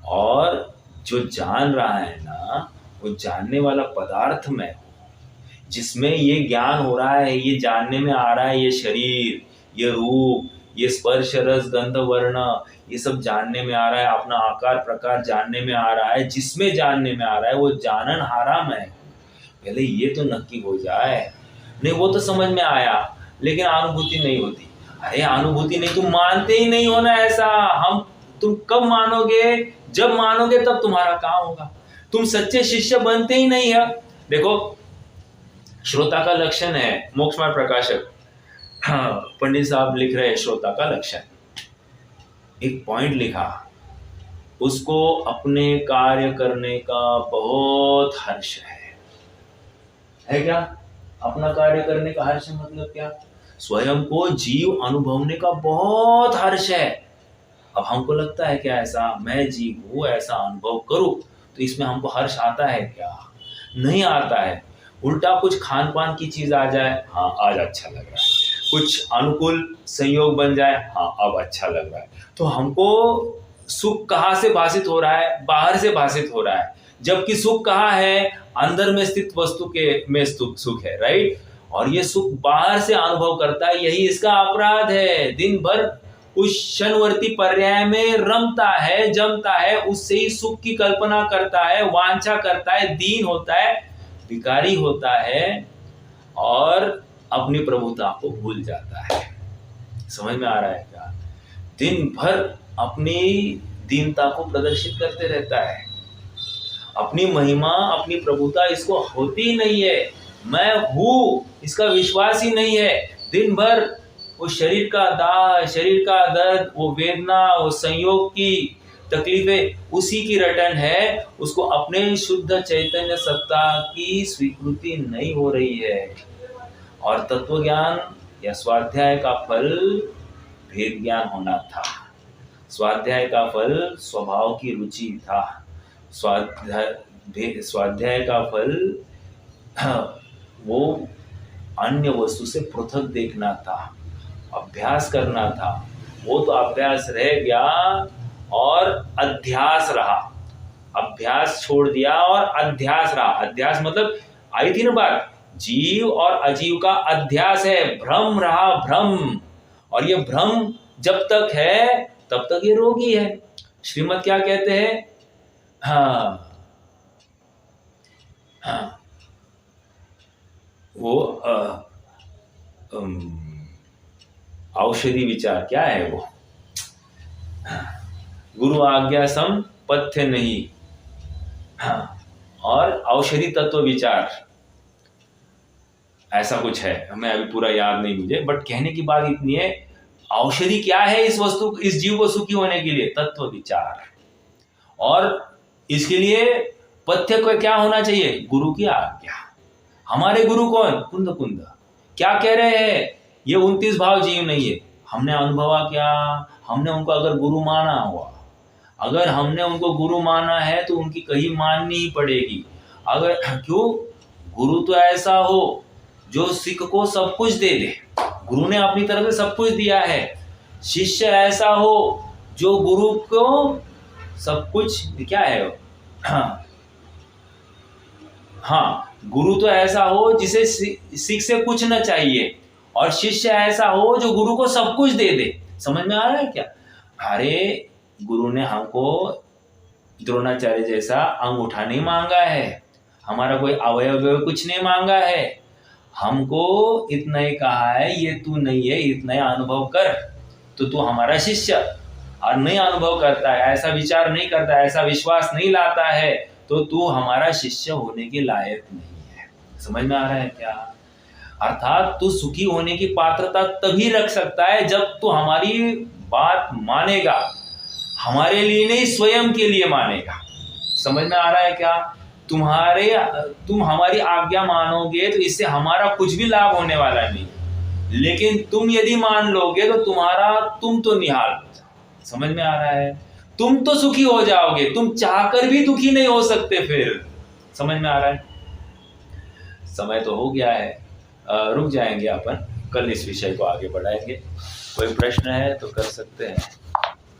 और जो जान रहा है ना, वो जानने वाला पदार्थ मैं हूँ, जिसमें ये ज्ञान हो रहा है, ये जानने में आ रहा है, ये शरीर, ये रूप, ये स्पर्श रस गंध वर्ण, ये सब जानने में आ रहा है, अपना आकार प्रकार जानने में आ रहा है, जिसमें जानने में आ रहा है वो जानन हारा मैं हूँ। पहले ये तो नक्की हो जाए। नहीं, वो तो समझ में आया, लेकिन अनुभूति नहीं होती। अरे अनुभूति नहीं, तुम मानते ही नहीं हो ना ऐसा। तुम कब मानोगे? जब मानोगे तब तुम्हारा काम होगा। तुम सच्चे शिष्य बनते ही नहीं है। देखो, श्रोता का लक्षण है, मोक्ष मार्ग प्रकाशक पंडित साहब लिख रहे हैं, श्रोता का लक्षण, एक पॉइंट लिखा, उसको अपने कार्य करने का बहुत हर्ष है क्या? अपना कार्य करने का हर्ष मतलब क्या? स्वयं को जीव अनुभवने का बहुत हर्ष है। अब हमको लगता है क्या ऐसा मैं जीव हूं, ऐसा अनुभव करूं, तो इसमें हमको हर्ष आता है क्या? नहीं आता है। उल्टा कुछ खान पान की चीज आ जाए, हाँ आज अच्छा लग रहा है, कुछ अनुकूल संयोग बन जाए, हाँ अब अच्छा लग रहा है, तो हमको सुख कहाँ से भाषित हो रहा है? बाहर से भाषित हो रहा है। जबकि सुख कहाँ है? अंदर में स्थित वस्तु में सुख है, राइट? और ये सुख बाहर से अनुभव करता है, यही इसका अपराध है। दिन भर उस क्षणवर्ती पर्याय में रमता है, जमता है, उससे ही सुख की कल्पना करता है, वांछा करता है, दीन होता है, विकारी होता है और अपनी प्रभुता को भूल जाता है। समझ में आ रहा है क्या? दिन भर अपनी दीनता को प्रदर्शित करते रहता है, अपनी महिमा, अपनी प्रभुता इसको होती नहीं है, मैं हूं इसका विश्वास ही नहीं है। दिन भर वो शरीर का दाह, शरीर का दर्द, वो वेदना, वो संयोग की तकलीफें उसी की रटन है, उसको अपने शुद्ध चैतन्य सत्ता की स्वीकृति नहीं हो रही है। और तत्व ज्ञान या स्वाध्याय का फल भेद ज्ञान होना था। स्वाध्याय का फल स्वभाव की रुचि था। स्वाध्याय का फल वो अन्य वस्तु से पृथक देखना था, अभ्यास करना था। वो तो अभ्यास रह गया और अध्यास रहा। अभ्यास छोड़ दिया और अध्यास रहा। अध्यास मतलब आई थी ना बात, जीव और अजीव का अध्यास है, भ्रम रहा, भ्रम। और ये भ्रम जब तक है तब तक ये रोगी है। श्रीमद् क्या कहते हैं? हाँ, वो औषधि विचार क्या है वो? गुरु आज्ञा सम पथ्य नहीं, और औषधि तत्व विचार, ऐसा कुछ है, हमें अभी पूरा याद नहीं मुझे, बट कहने की बात इतनी है, औषधि क्या है इस वस्तु, इस जीव को सुखी होने के लिए? तत्व विचार। और इसके लिए पथ्य को क्या होना चाहिए? गुरु की आज्ञा। हमारे गुरु कौन? कुंद कुंद। क्या कह रहे हैं? ये 29 भाव जीव नहीं है। हमने अनुभवा क्या? हमने उनको अगर गुरु माना हुआ, अगर हमने उनको गुरु माना है तो उनकी कहीं माननी ही पड़ेगी। अगर क्यों? गुरु तो ऐसा हो जो सिख को सब कुछ दे दे, गुरु ने अपनी तरफ से सब कुछ दिया है। शिष्य ऐसा हो जो गुरु को सब कुछ क्या है? हाँ, गुरु तो ऐसा हो जिसे सिख से कुछ न चाहिए, और शिष्य ऐसा हो जो गुरु को सब कुछ दे दे। समझ में आ रहा है क्या? अरे गुरु ने हमको द्रोणाचार्य जैसा अंगूठा नहीं मांगा है, हमारा कोई अवयव कुछ नहीं मांगा है, हमको इतना ही कहा है ये तू नहीं है, इतना ही अनुभव कर, तो तू हमारा शिष्य। और नहीं अनुभव करता है, ऐसा विचार नहीं करता है, ऐसा विश्वास नहीं लाता है, तो तू हमारा शिष्य होने के लायक नहीं है। समझ में आ रहा है क्या? अर्थात तू सुखी होने की पात्रता तभी रख सकता है जब तू हमारी बात मानेगा, हमारे लिए नहीं स्वयं के लिए मानेगा। समझ में आ रहा है क्या? तुम हमारी आज्ञा मानोगे तो इससे हमारा कुछ भी लाभ होने वाला नहीं, लेकिन तुम यदि मान लोगे तो तुम तो निहाल हो जाओगे। समझ में आ रहा है? तुम तो सुखी हो जाओगे, तुम चाहकर भी दुखी नहीं हो सकते फिर। समझ में आ रहा है? समय तो हो गया है, रुक जाएंगे अपन, कल इस विषय को आगे बढ़ाएंगे। कोई प्रश्न है तो कर सकते हैं।